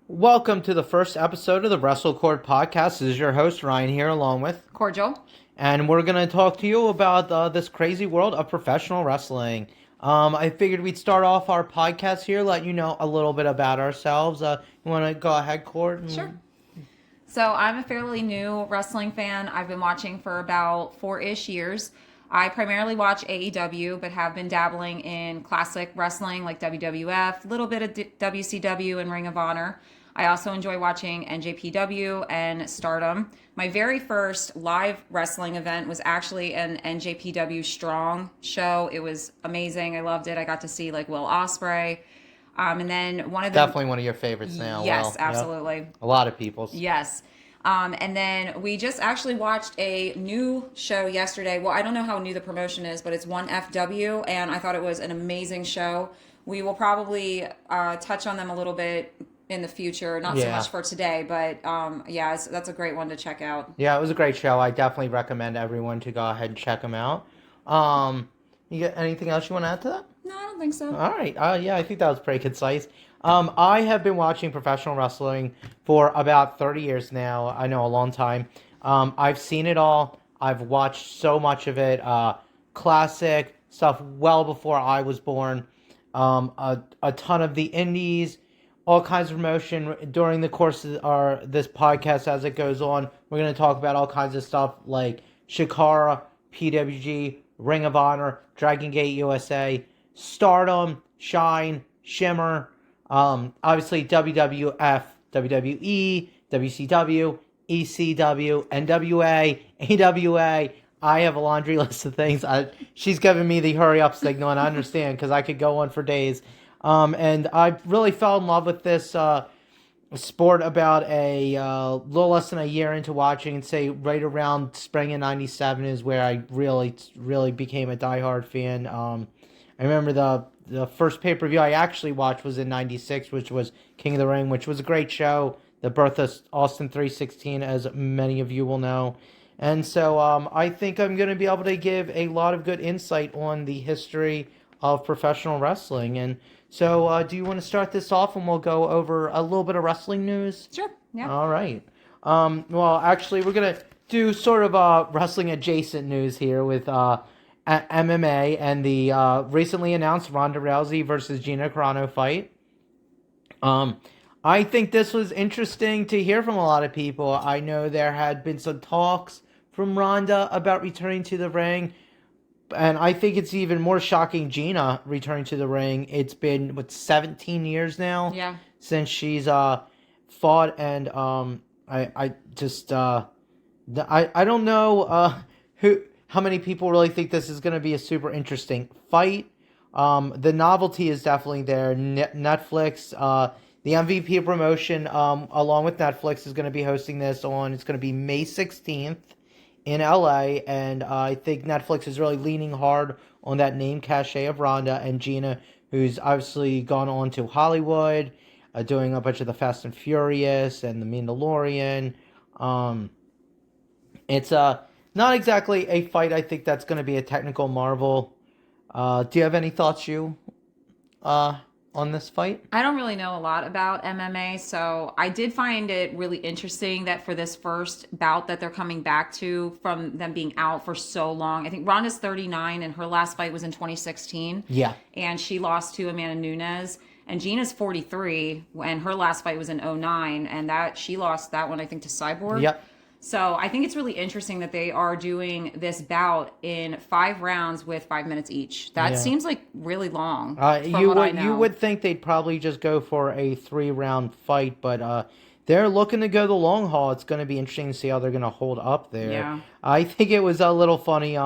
Welcome to the first episode of the WrestleCord Podcast. This is your host, Ryan, here along with Cordial. And we're going to talk to you about this crazy world of professional wrestling. I figured we'd start off our podcast here, let you know a little bit about ourselves. You want to go ahead, Cord? Sure. So I'm a fairly new wrestling fan. I've been watching for about 4-ish years. I primarily watch AEW, but have been dabbling in classic wrestling like WWF, a little bit of WCW and Ring of Honor. I also enjoy watching NJPW and Stardom. My very first live wrestling event was actually an NJPW Strong show. It was amazing. I loved it. I got to see like Will Ospreay. And then one of the... Definitely one of your favorites now. Yes, absolutely. Yep. A lot of people's. Yes. And then we just actually watched a new show yesterday. Well, I don't know how new the promotion is, but it's 1FW, and I thought it was an amazing show. We will probably touch on them a little bit in the future, not so much for today, but that's a great one to check out. Yeah, it was a great show. I definitely recommend everyone to go ahead and check them out. You got anything else you want to add to that? No, I don't think so. All right. I think that was pretty concise. I have been watching professional wrestling for about 30 years now. I know, a long time. I've seen it all. I've watched so much of it. Classic stuff well before I was born. A ton of the indies, all kinds of promotion. During the course of this podcast, as it goes on, we're going to talk about all kinds of stuff like Shikara, PWG, Ring of Honor, Dragon Gate USA, Stardom, Shine, Shimmer, obviously WWF, WWE, WCW, ECW, NWA, AWA. I have a laundry list of things. She's giving me the hurry up signal, and I understand because I could go on for days. And I really fell in love with this sport about a little less than a year into watching, and say right around spring of '97 is where I really became a diehard fan. I remember the first pay-per-view I actually watched was in '96, which was King of the Ring, which was a great show. The birth of Austin 316, as many of you will know. And so I think I'm going to be able to give a lot of good insight on the history of professional wrestling. And so do you want to start this off, and we'll go over a little bit of wrestling news? Sure, yeah. All right. Well, actually, we're going to do sort of wrestling adjacent news here with MMA and the recently announced Ronda Rousey versus Gina Carano fight. I think this was interesting to hear from a lot of people. I know there had been some talks from Ronda about returning to the ring, and I think it's even more shocking Gina returning to the ring. It's been 17 years now since she's fought, and I don't know how many people really think this is going to be a super interesting fight. The novelty is definitely there. Netflix, the MVP promotion, along with Netflix, is going to be hosting this on. It's going to be May 16th in LA, and I think Netflix is really leaning hard on that name cachet of Ronda and Gina, who's obviously gone on to Hollywood, doing a bunch of the Fast and Furious and the Mandalorian. It's not exactly a fight I think that's going to be a technical marvel. Do you have any thoughts, on this fight? I don't really know a lot about MMA, so I did find it really interesting that for this first bout that they're coming back to from them being out for so long. I think Ronda's 39 and her last fight was in 2016. Yeah. And she lost to Amanda Nunes. And Gina's 43 and her last fight was in 2009, and she lost that one, I think, to Cyborg. Yep. So I think it's really interesting that they are doing this bout in 5 rounds with 5 minutes each. That seems like really long. You would think they'd probably just go for a 3-round fight, but they're looking to go the long haul. It's going to be interesting to see how they're going to hold up there. Yeah. I think it was a little funny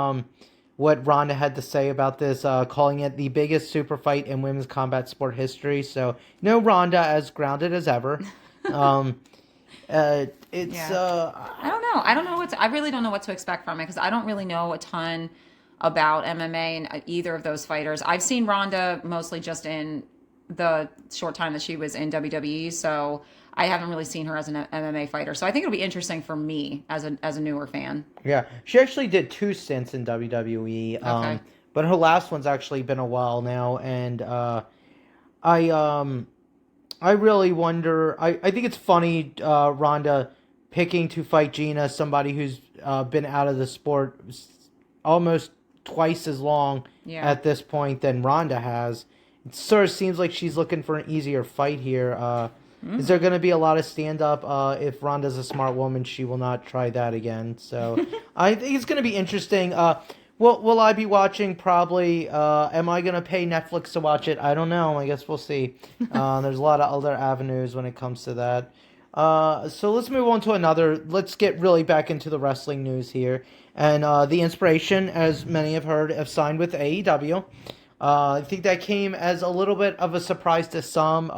what Ronda had to say about this, calling it the biggest super fight in women's combat sport history. So, no Ronda as grounded as ever. I don't know I really don't know what to expect from it, because I don't really know a ton about MMA and either of those fighters. I've seen Ronda mostly just in the short time that she was in WWE, so I haven't really seen her as an MMA fighter. So I think it'll be interesting for me as a newer fan. Yeah, she actually did 2 stints in WWE, okay. But her last one's actually been a while now, and I really wonder. I think it's funny, Ronda picking to fight Gina, somebody who's been out of the sport almost twice as long Yeah. at this point than Ronda has. It sort of seems like she's looking for an easier fight here. Is there going to be a lot of stand up? If Ronda's a smart woman, she will not try that again. So I think it's going to be interesting. Will I be watching? Probably. Am I going to pay Netflix to watch it? I don't know. I guess we'll see. There's a lot of other avenues when it comes to that. So let's move on to another. Let's get really back into the wrestling news here. And the Inspiration, as many have heard, have signed with AEW. I think that came as a little bit of a surprise to some,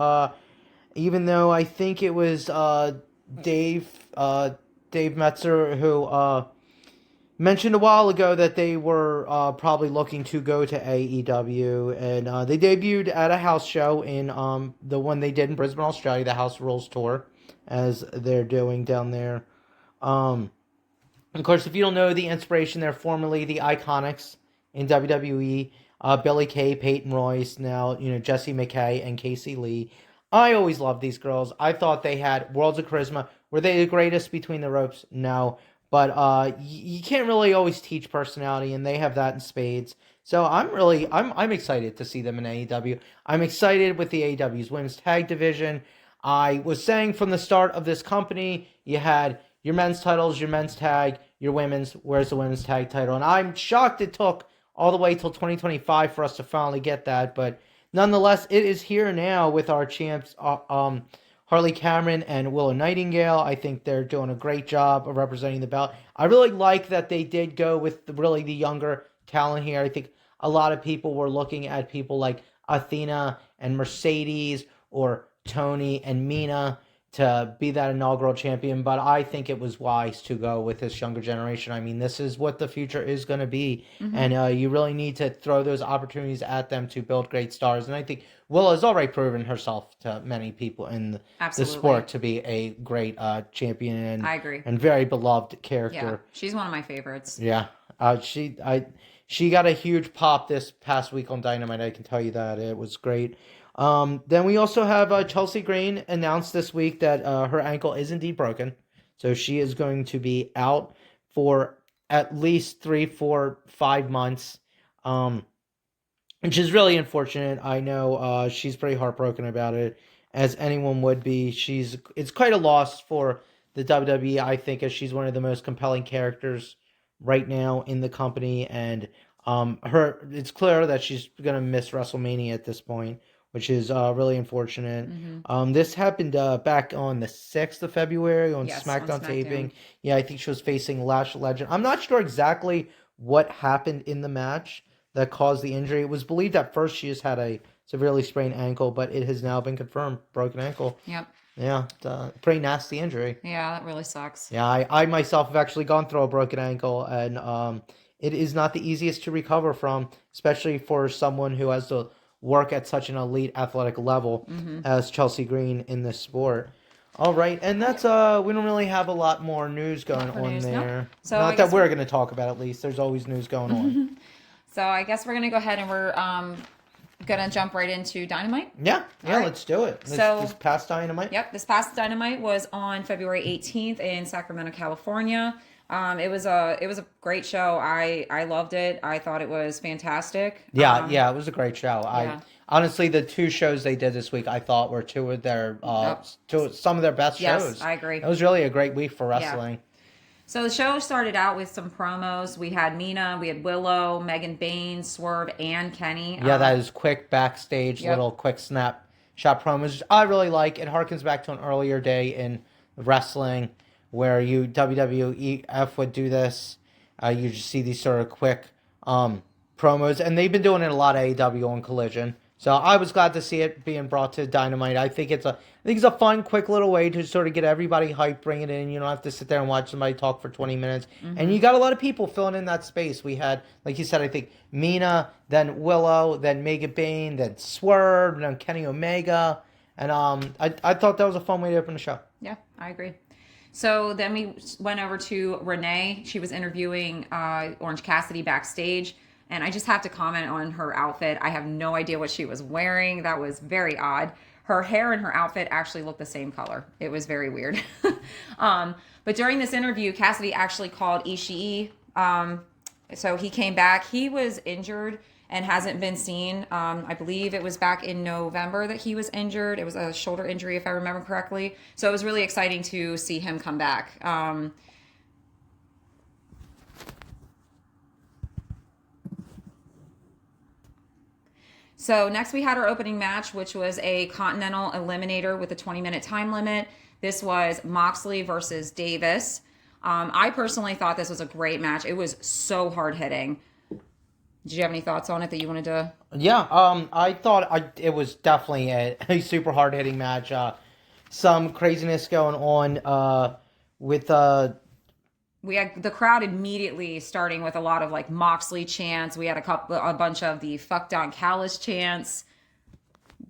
even though I think it was Dave Metzer who mentioned a while ago that they were probably looking to go to AEW, and they debuted at a house show in the one they did in Brisbane, Australia, the House Rules tour, as they're doing down there. Of course, if you don't know the Inspiration, they're formerly the Iconics in WWE. Billie Kay, Peyton Royce, now Jessie McKay and Casey Lee. I always loved these girls. I thought they had worlds of charisma. Were they the greatest between the ropes? No. But you can't really always teach personality, and they have that in spades. So I'm excited to see them in AEW. I'm excited with the AEW's women's tag division. I was saying from the start of this company, you had your men's titles, your men's tag, your women's. Where's the women's tag title? And I'm shocked it took all the way till 2025 for us to finally get that. But nonetheless, it is here now with our champs, Harley Cameron and Willow Nightingale. I think they're doing a great job of representing the belt. I really like that they did go with the younger talent here. I think a lot of people were looking at people like Athena and Mercedes or Tony and Mina to be that inaugural champion, but I think it was wise to go with this younger generation. I mean, this is what the future is going to be, and you really need to throw those opportunities at them to build great stars. And I think Willow has already proven herself to many people in the sport to be a great champion and I agree. And very beloved character. Yeah, she's one of my favorites. Yeah, she got a huge pop this past week on Dynamite. I can tell you that it was great. Then we also have Chelsea Green announced this week that her ankle is indeed broken. So she is going to be out for at least 3, 4, 5 months, which is really unfortunate. I know she's pretty heartbroken about it, as anyone would be. It's quite a loss for the WWE, I think, as she's one of the most compelling characters right now in the company. And it's clear that she's going to miss WrestleMania at this point, which is really unfortunate. This happened back on the 6th of February on SmackDown taping. Yeah, I think she was facing Lash Legend. I'm not sure exactly what happened in the match that caused the injury. It was believed at first she just had a severely sprained ankle, but it has now been confirmed. Broken ankle. Yep. Yeah, pretty nasty injury. Yeah, that really sucks. Yeah, I myself have actually gone through a broken ankle, and it is not the easiest to recover from, especially for someone who has to work at such an elite athletic level as Chelsea Green in this sport. All right, and that's we don't really have a lot more news going on there. No. So not that we're going to talk about, at least. There's always news going on. So I guess we're going to go ahead and we're going to jump right into Dynamite. Yeah, right. Let's do it. This past Dynamite. Yep, this past Dynamite was on February 18th in Sacramento, California. It was a great show. I loved it. I thought it was fantastic. Yeah, it was a great show. Yeah. Honestly, the 2 shows they did this week, I thought were some of their best shows. Yes, I agree. It was really a great week for wrestling. Yeah. So the show started out with some promos. We had Mina, we had Willow, Megan Bain, Swerve, and Kenny. Yeah, that is quick backstage, little quick snapshot promos. I really like it. Harkens back to an earlier day in wrestling where WWF would do this. You just see these sort of quick promos, and they've been doing it a lot of AEW on Collision. So I was glad to see it being brought to Dynamite. I think it's a fun, quick little way to sort of get everybody hyped, bring it in. You don't have to sit there and watch somebody talk for 20 minutes. And you got a lot of people filling in that space. We had, like you said, I think Mina, then Willow, then Megan Bain, then Swerve, then Kenny Omega. And I thought that was a fun way to open the show. Yeah, I agree. So then we went over to Renee. She was interviewing Orange Cassidy backstage. And I just have to comment on her outfit. I have no idea what she was wearing. That was very odd. her hair and her outfit actually looked the same color. It was very weird. But during this interview, Cassidy actually called Ishii. So he came back. He was injured and hasn't been seen. I believe it was back in November that he was injured. It was a shoulder injury, if I remember correctly. So it was really exciting to see him come back. So next we had our opening match, which was a Continental Eliminator with a 20-minute time limit. This was Moxley versus Davis. I personally thought this was a great match. It was so hard-hitting. Did you have any thoughts on it that you wanted to? Yeah, I thought it was definitely a super hard-hitting match. Some craziness going on with... We had the crowd immediately starting with a lot of like Moxley chants. We had a bunch of the "fuck Don Callis" chants.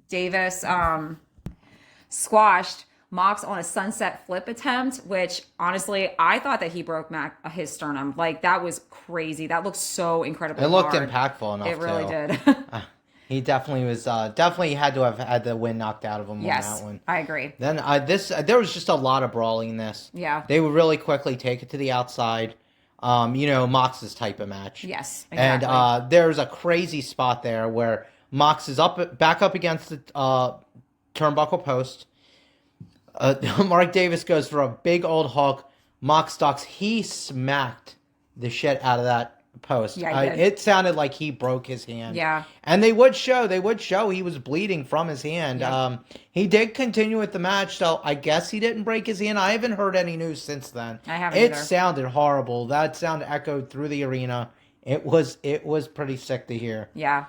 Davis squashed Mox on a sunset flip attempt, which honestly, I thought that he broke his sternum. Like, that was crazy. That looked so incredibly hard. It looked impactful enough, It really did. He definitely was, definitely had to have had the wind knocked out of him on that one. I agree. Then there was just a lot of brawling in this. Yeah. They would really quickly take it to the outside. Mox's type of match. Yes, exactly. And there's a crazy spot there where Mox is back up against the turnbuckle post. Mark Davis goes for a big old hook. Mox ducks. He smacked the shit out of that post. Yeah, he did. It sounded like he broke his hand. Yeah. And they would show he was bleeding from his hand. Yeah. He did continue with the match, so I guess he didn't break his hand. I haven't heard any news since then. I haven't It either. sounded horrible. That sound echoed through the arena. It was pretty sick to hear. Yeah.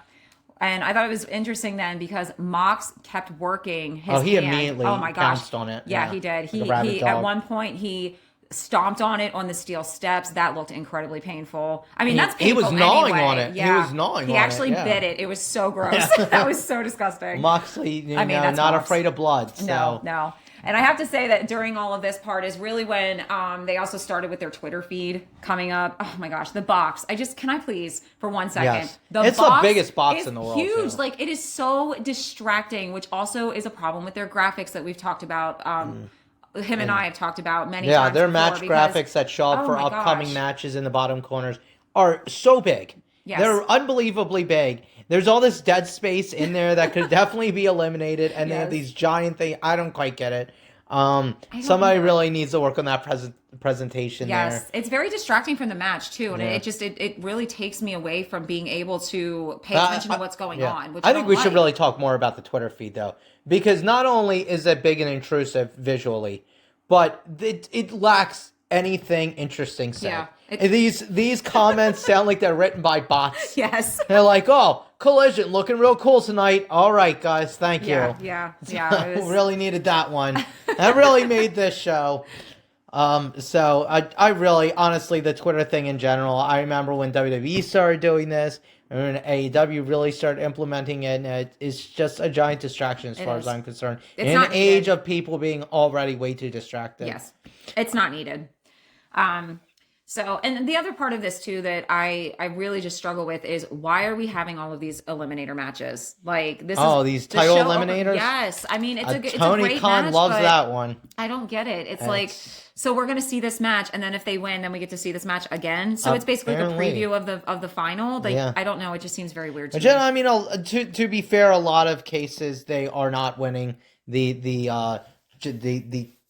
And I thought it was interesting then because Mox kept working his hand. He immediately pounced on it. Yeah, he did. Like He at one point he stomped on it on the steel steps. That looked incredibly painful. I mean, that's painful. He was gnawing anyway. on it. Yeah. He was gnawing on it. He actually bit it. It was so gross. That was so disgusting. Moxley, that's not Mox. afraid of blood. So. No. And I have to say that during all of this part is really when they also started with their Twitter feed coming up. Oh my gosh, the box. Can I please, for 1 second? Yes. It's the biggest box in the world. Huge. Too. Like, it is so distracting, which also is a problem with their graphics that we've talked about. Him and I have talked about many times. Yeah, their before match graphics that show up for upcoming matches in the bottom corners are so big. Yes. They're unbelievably big. There's all this dead space in there that could definitely be eliminated, and they have these giant things. I don't quite get it. Somebody really needs to work on that presentation there. Yes, it's very distracting from the match too, and it really takes me away from being able to pay attention to what's going on. Which I think we should really talk more about the Twitter feed though, because not only is it big and intrusive visually, but it lacks anything interesting said. Yeah, these comments sound like they're written by bots. Yes, they're like, "Oh, Collision looking real cool tonight. All right, guys, thank you." Yeah. Really needed that one. That really made this show. So I really, honestly, the Twitter thing in general, I remember when WWE started doing this, and when AEW really started implementing it, and it's just a giant distraction as far as I'm concerned. It's in an age needed. of people being already way too distracted. Yes, it's not needed. So, and the other part of this too that I really just struggle with is why are we having all of these eliminator matches? Like this these title eliminators? Yes. I mean, it's a Tony great Khan match, loves but that one. I don't get it. It's like, so we're going to see this match, and then if they win, then we get to see this match again. So it's basically the preview of the final. Like, I don't know. It just seems very weird to me. I mean, to be fair, a lot of cases they are not winning the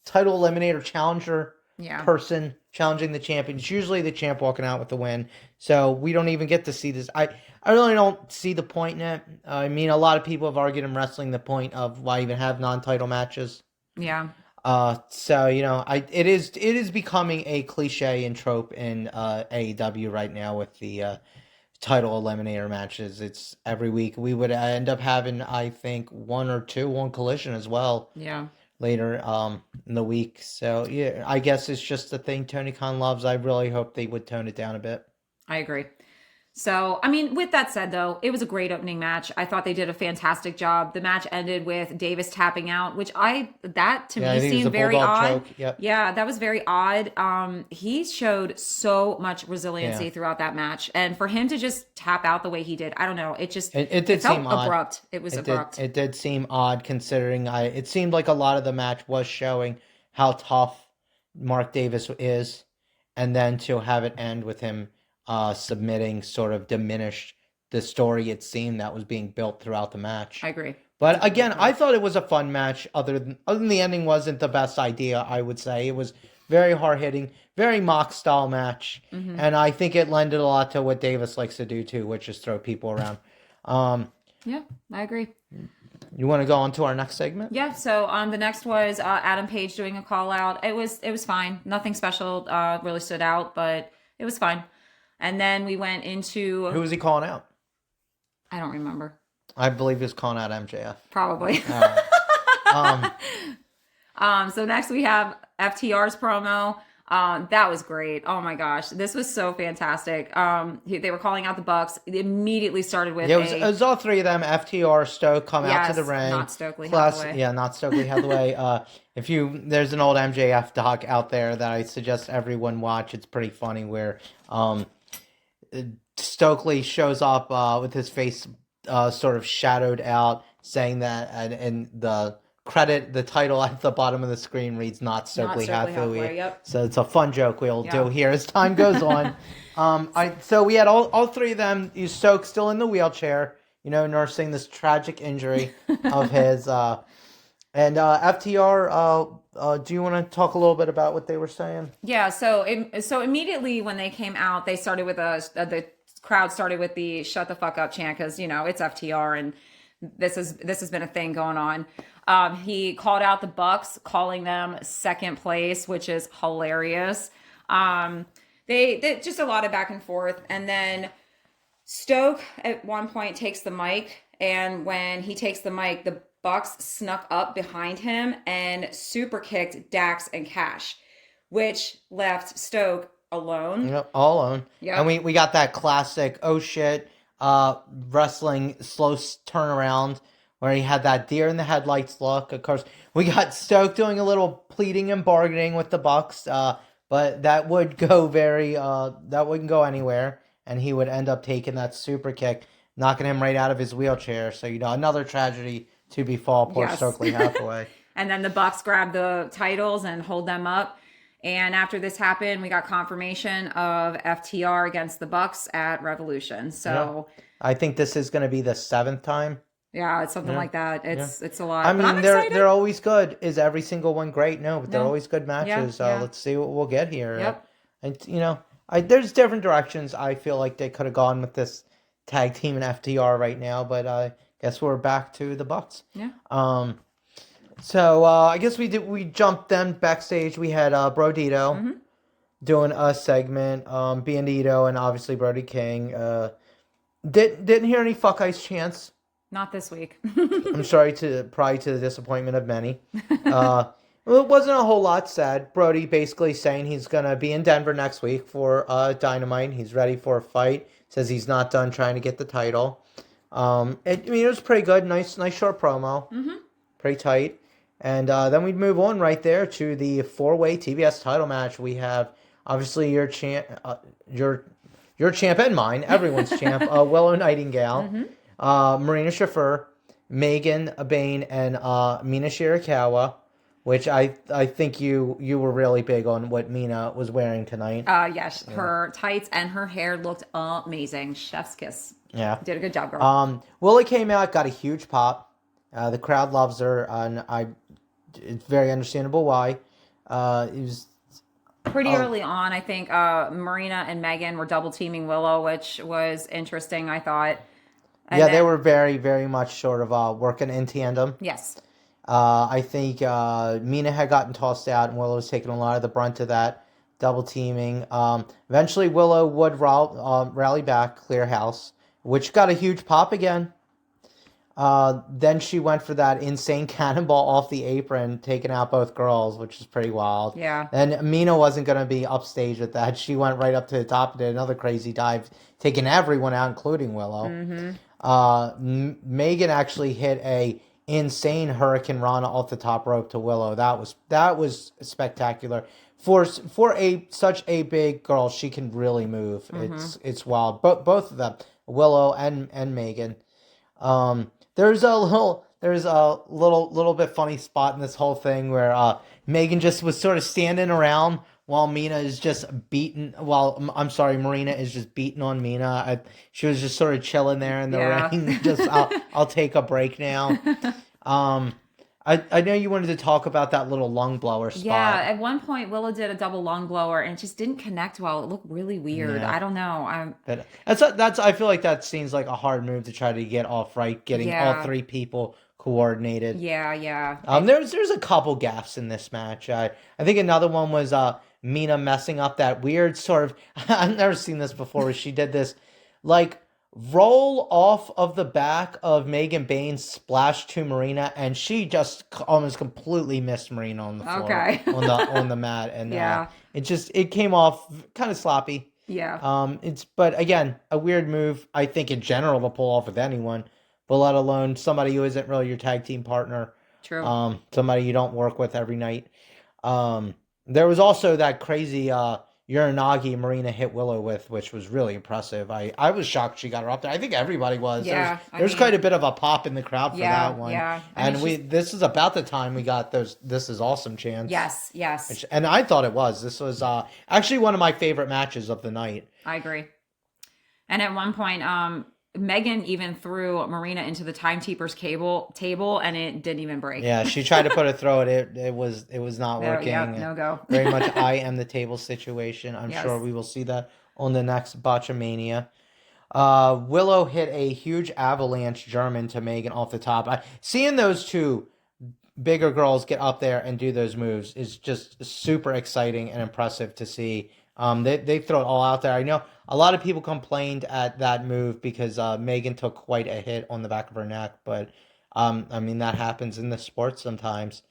title eliminator challenger person challenging the champion. It's usually the champ walking out with the win. So we don't even get to see this. I really don't see the point in it. I mean, a lot of people have argued in wrestling the point of why even have non-title matches. Yeah. So it is becoming a cliche and trope in AEW right now with the title eliminator matches. It's every week. We would end up having, I think, one or two on Collision as well. Yeah. Later in the week. So yeah, I guess it's just the thing Tony Khan loves. I really hope they would tone it down a bit. I agree. So, I mean, with that said, though, it was a great opening match. I thought they did a fantastic job. The match ended with Davis tapping out, which that to Yeah, I me think it was a seemed very bulldog odd. choke. Yep. Yeah, that was very odd. He showed so much resiliency Yeah. throughout that match. And for him to just tap out the way he did, I don't know. It did felt seem odd. abrupt. It was abrupt. It did seem odd considering it seemed like a lot of the match was showing how tough Mark Davis is, and then to have it end with him submitting sort of diminished the story it seemed that was being built throughout the match. I agree. But again, I thought it was a fun match. Other than the ending wasn't the best idea, I would say it was very hard hitting, very mock style match, and I think it lended a lot to what Davis likes to do too, which is throw people around. Yeah, I agree. You want to go on to our next segment? Yeah, so the next was Adam Page doing a call out. It was fine. Nothing special really stood out, but it was fine. And then we went into Who was he calling out? I don't remember. I believe he was calling out MJF. Probably. So next we have FTR's promo. That was great. Oh my gosh, this was so fantastic. They were calling out the Bucks. It immediately started with it was all three of them. FTR, Stoke come out to the ring. Not Stokely Hathaway. Yeah, not Stokely Hathaway. There's an old MJF doc out there that I suggest everyone watch. It's pretty funny where Stokely shows up with his face sort of shadowed out, saying that, and the title at the bottom of the screen reads "Not Stokely Hathaway." Yep. So it's a fun joke we'll do here as time goes on. So we had all three of them. Stoke still in the wheelchair, nursing this tragic injury of his. And FTR, do you want to talk a little bit about what they were saying? Yeah. So immediately when they came out, they started with the crowd started with the "Shut the fuck up" chant because it's FTR and this has been a thing going on. He called out the Bucks, calling them second place, which is hilarious. They just a lot of back and forth, and then Stoke at one point takes the mic, and when he takes the mic, the Bucks snuck up behind him and super kicked Dax and Cash, which left Stoke alone. Yep, all alone. Yep. And we got that classic oh shit wrestling slow turnaround where he had that deer in the headlights look. Of course, we got Stoke doing a little pleading and bargaining with the Bucks, but that would go that wouldn't go anywhere, and he would end up taking that super kick, knocking him right out of his wheelchair. So another tragedy to befall poor Stokely Hathaway. And then the Bucks grab the titles and hold them up. And after this happened, we got confirmation of FTR against the Bucks at Revolution. So I think this is going to be the 7th time. Yeah, it's something like that. It's a lot. I But I'm mean, excited. they're always good. Is every single one great? No, but they're No. always good matches. Yeah. Let's see what we'll get here. Yep. And there's different directions I feel like they could have gone with this tag team and FTR right now, but I guess we're back to the Bucks. Yeah. So I guess we jumped them backstage. We had Brodito doing a segment, Bandito and obviously Brody King. Didn't hear any fuck ice chants. Not this week. I'm sorry probably to the disappointment of many. Well, it wasn't a whole lot said. Brody basically saying he's going to be in Denver next week for Dynamite. He's ready for a fight. Says he's not done trying to get the title. It was pretty good. Nice short promo. Mm-hmm. Pretty tight. And then we'd move on right there to the 4-way TBS title match. We have obviously your champ and mine, everyone's champ, Willow Nightingale, Marina Shafir, Megan Bain, and Mina Shirakawa, which I think you were really big on what Mina was wearing tonight. Yes, her tights and her hair looked amazing. Chef's kiss. Yeah. Did a good job, girl. Willow came out, got a huge pop. The crowd loves her, and it's very understandable why. It was pretty early on, I think Marina and Megan were double teaming Willow, which was interesting, I thought. And they were very, very much sort of working in tandem. Yes. I think Mina had gotten tossed out, and Willow was taking a lot of the brunt of that double teaming. Eventually, Willow would rally back, clear house, which got a huge pop again. Then she went for that insane cannonball off the apron, taking out both girls, which is pretty wild. Yeah. And Mina wasn't going to be upstage with that. She went right up to the top and did another crazy dive, taking everyone out, including Willow. Megan actually hit a insane Hurricane Rana off the top rope to Willow. That was spectacular. For such a big girl, she can really move. It's wild. Both of them, Willow and Megan. There's a little bit funny spot in this whole thing where Megan just was sort of standing around while Marina is just beating on Mina. She was just sort of chilling there in the ring. Just I'll take a break now. I know you wanted to talk about that little lung blower spot. Yeah, at one point Willow did a double lung blower and it just didn't connect well. It looked really weird. Yeah. I don't know. That's I feel like that seems like a hard move to try to get off right, getting all three people coordinated. Yeah. There's a couple gaffes in this match. I think another one was Mina messing up that weird sort of I've never seen this before where she did this like roll off of the back of Megan Baines, splash to Marina, and she just almost completely missed Marina on the floor, on the mat, and it came off kind of sloppy. Yeah. But again, a weird move. I think in general to pull off with anyone, but let alone somebody who isn't really your tag team partner. True. Somebody you don't work with every night. There was also that crazy Uranagi Marina hit Willow with, which was really impressive. I was shocked she got her up there. I think everybody was. Yeah, There's quite a bit of a pop in the crowd for that one. Yeah. This is about the time we got those This Is Awesome chants. Yes. And I thought it was. This was actually one of my favorite matches of the night. I agree. And at one point, Megan even threw Marina into the timekeeper's table, and it didn't even break. Yeah, she tried to put a throw at it. It was not working. No go. Very much I am the table situation. I'm sure we will see that on the next Botchamania. Willow hit a huge avalanche German to Megan off the top. Seeing those two bigger girls get up there and do those moves is just super exciting and impressive to see. They throw it all out there. I know a lot of people complained at that move because Megan took quite a hit on the back of her neck, but that happens in the sport sometimes.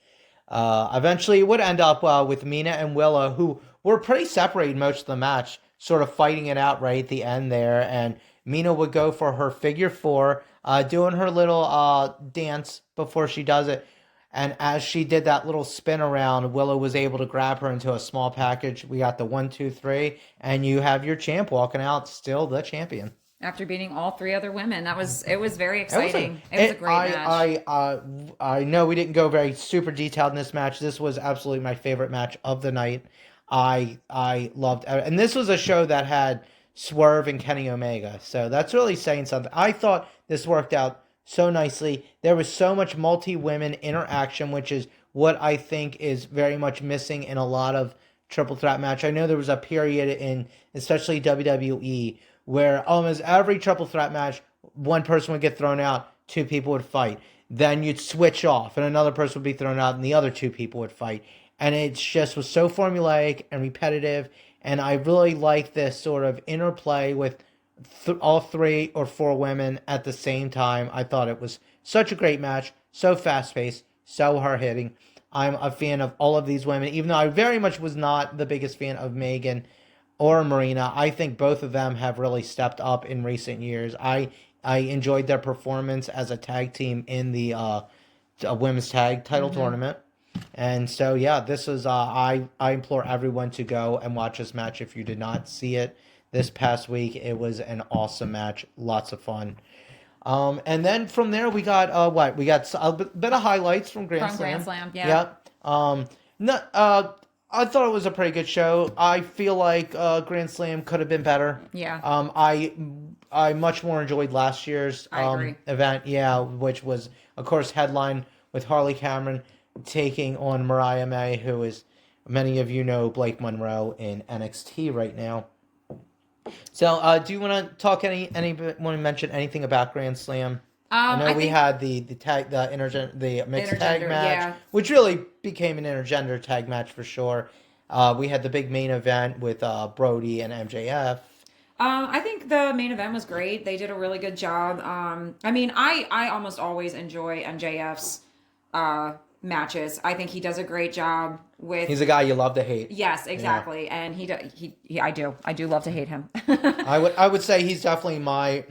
Eventually, it would end up with Mina and Willow, who were pretty separated most of the match, sort of fighting it out right at the end there, and Mina would go for her figure four, doing her little dance before she does it. And as she did that little spin around, Willow was able to grab her into a small package. We got the 1, 2, 3, and you have your champ walking out, still the champion. After beating all three other women, it was very exciting. It was a great match. I know we didn't go very super detailed in this match. This was absolutely my favorite match of the night. I loved, and this was a show that had Swerve and Kenny Omega, so that's really saying something. I thought this worked out so nicely. There was so much multi-women interaction, which is what I think is very much missing in a lot of triple threat match. I know there was a period in especially WWE where almost every triple threat match, one person would get thrown out, two people would fight. Then you'd switch off and another person would be thrown out and the other two people would fight. And it just was so formulaic and repetitive. And I really like this sort of interplay with all 3 or 4 women at the same time. I thought it was such a great match, so fast-paced, so hard-hitting. I'm a fan of all of these women, even though I very much was not the biggest fan of Megan or Marina. I think both of them have really stepped up in recent years. I enjoyed their performance as a tag team in the women's tag title tournament. And so, this is, I implore everyone to go and watch this match if you did not see it this past week. It was an awesome match. Lots of fun. And then from there, we got, we got a bit of highlights from Grand Slam. Yeah. I thought it was a pretty good show. I feel like Grand Slam could have been better. Yeah. I much more enjoyed last year's event. Yeah, which was, of course, headline with Harley Cameron taking on Mariah May, who is, many of you know, Blake Monroe in NXT right now. So, do you want to talk want to mention anything about Grand Slam? I know we had the mixed tag match, which really became an intergender tag match for sure. We had the big main event with Brody and MJF. I think the main event was great. They did a really good job. I mean, I almost always enjoy MJF's matches. I think he does a great job with. He's a guy you love to hate. Yes, exactly, and I do love to hate him. I would say he's definitely my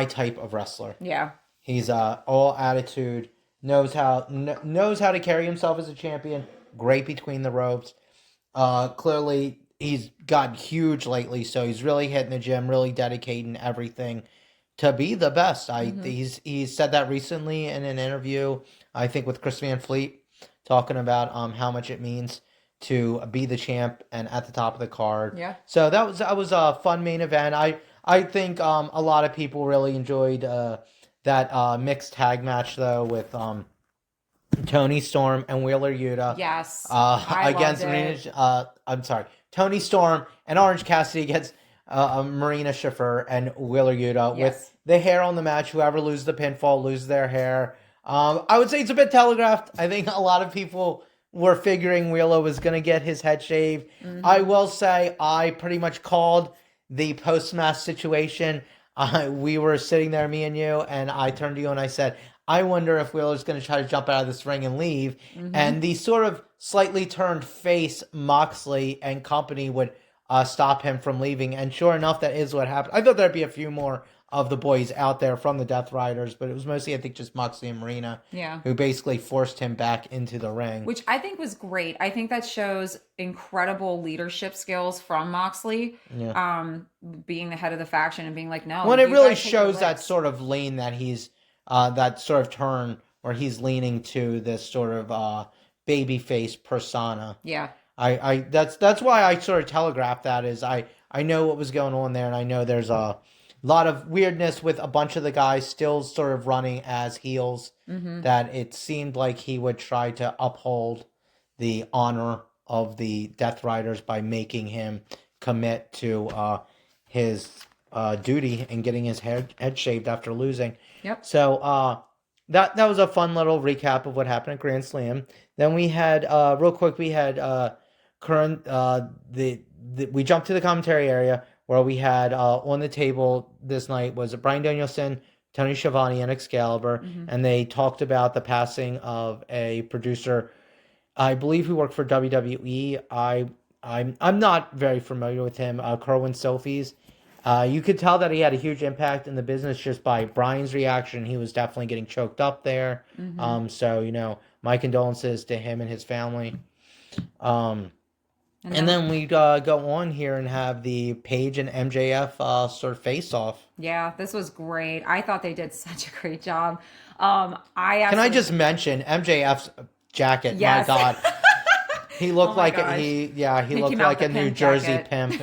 type of wrestler. Yeah. He's all attitude, knows how to carry himself as a champion. Great between the ropes. Clearly, he's got huge lately, so he's really hitting the gym, really dedicating everything to be the best. He's said that recently in an interview, I think with Chris Van Fleet, talking about how much it means to be the champ and at the top of the card. Yeah. So that was a fun main event. I think a lot of people really enjoyed that mixed tag match though with Tony Storm and Wheeler Yuta. Yes. Against Tony Storm and Orange Cassidy against Marina Shafir and Wheeler Yuta. Yes. With the hair on the match. Whoever loses the pinfall loses their hair. I would say it's a bit telegraphed. I think a lot of people were figuring Wheeler was going to get his head shaved. Mm-hmm. I will say I pretty much called the post-match situation. We were sitting there, me and you, and I turned to you and I said, I wonder if Wheeler's going to try to jump out of this ring and leave. Mm-hmm. And the sort of slightly turned face Moxley and company would stop him from leaving. And sure enough, that is what happened. I thought there'd be a few more of the boys out there from the Death Riders, but it was mostly, I think, just Moxley and Marina, who basically forced him back into the ring. Which I think was great. I think that shows incredible leadership skills from Moxley, being the head of the faction and being like, no. Well, it really shows that sort of lean that he's, that sort of turn where he's leaning to this sort of babyface persona. Yeah. That's why I sort of telegraphed that is I know what was going on there, and I know there's a lot of weirdness with a bunch of the guys still sort of running as heels, that it seemed like he would try to uphold the honor of the Death Riders by making him commit to his duty and getting his head shaved after losing. Yep. So that was a fun little recap of what happened at Grand Slam. Then we had real quick we had we jumped to the commentary area where we had on the table this night was Bryan Danielson, Tony Schiavone, and Excalibur, and they talked about the passing of a producer, I believe who worked for WWE. I'm not very familiar with him, Kerwin Sophies. You could tell that he had a huge impact in the business just by Bryan's reaction. He was definitely getting choked up there. So, my condolences to him and his family. And then we go on here and have the Paige and MJF sort of face off. Yeah, this was great. I thought they did such a great job. Can I just mention MJF's jacket? Yes. My God, he looked he looked like a New Jersey pimp.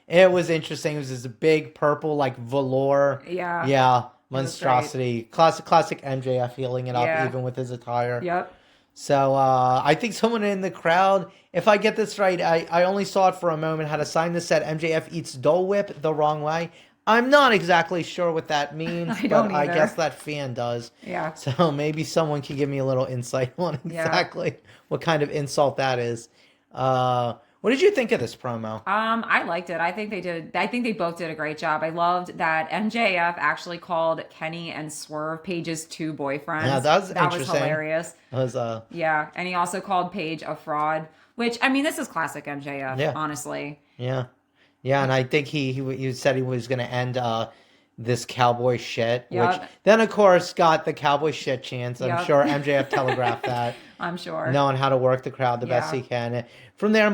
It was interesting. It was this big purple like velour. Yeah, monstrosity. Classic MJF healing it up even with his attire. Yep. So I think someone in the crowd, if I get this right, I only saw it for a moment, had a sign that said MJF eats Dole Whip the wrong way. I'm not exactly sure what that means, I guess that fan does. Yeah. So maybe someone can give me a little insight on exactly what kind of insult that is. What did you think of this promo? I liked it. I think they both did a great job. I loved that MJF actually called Kenny and Swerve Paige's two boyfriends. Yeah, that was hilarious. That was yeah, and he also called Paige a fraud, which I mean, this is classic MJF, honestly. Yeah. Yeah, and I think he said he was going to end this cowboy shit, which then of course got the cowboy shit chance. I'm sure MJF telegraphed that. I'm sure. Knowing how to work the crowd the best he can. From there,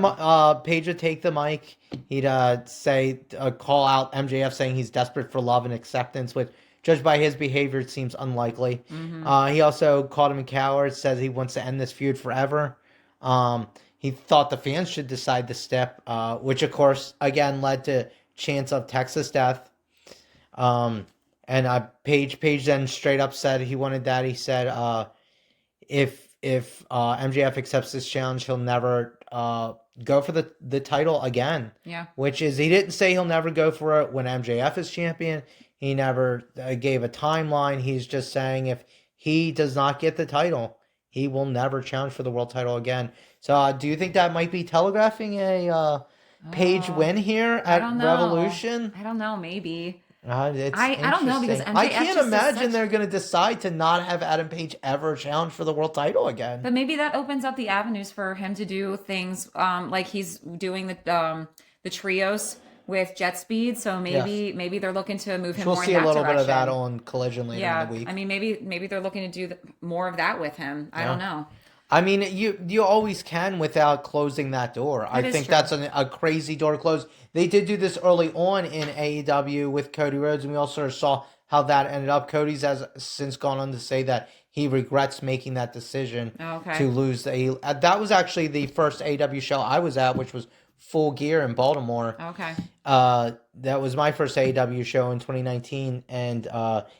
Paige would take the mic. He'd call out MJF saying he's desperate for love and acceptance, which, judged by his behavior, it seems unlikely. He also called him a coward, says he wants to end this feud forever. He thought the fans should decide the step, which, of course, again, led to chants of Texas death. And Paige then straight up said he wanted that. He said if MJF accepts this challenge, he'll never go for the title again. Yeah. Which is, he didn't say he'll never go for it when MJF is champion. He never gave a timeline. He's just saying if he does not get the title, he will never challenge for the world title again. So do you think that might be telegraphing a Paige win here I at don't know. Revolution? I don't know. Maybe. It's I don't know because interesting. MJF I can't just is imagine they're going to decide to not have Adam Page ever challenge for the world title again. But maybe that opens up the avenues for him to do things like he's doing the trios with Jet Speed. So maybe they're looking to move him more in that direction. We'll see a little bit of that on Collision later in the week. I mean, maybe they're looking to do more of that with him. I don't know. I mean, you always can without closing that door. I think that's a crazy door to close. They did do this early on in AEW with Cody Rhodes, and we also saw how that ended up. Cody's has since gone on to say that he regrets making that decision to lose. That was actually the first AEW show I was at, which was Full Gear in Baltimore. Okay. That was my first AEW show in 2019, and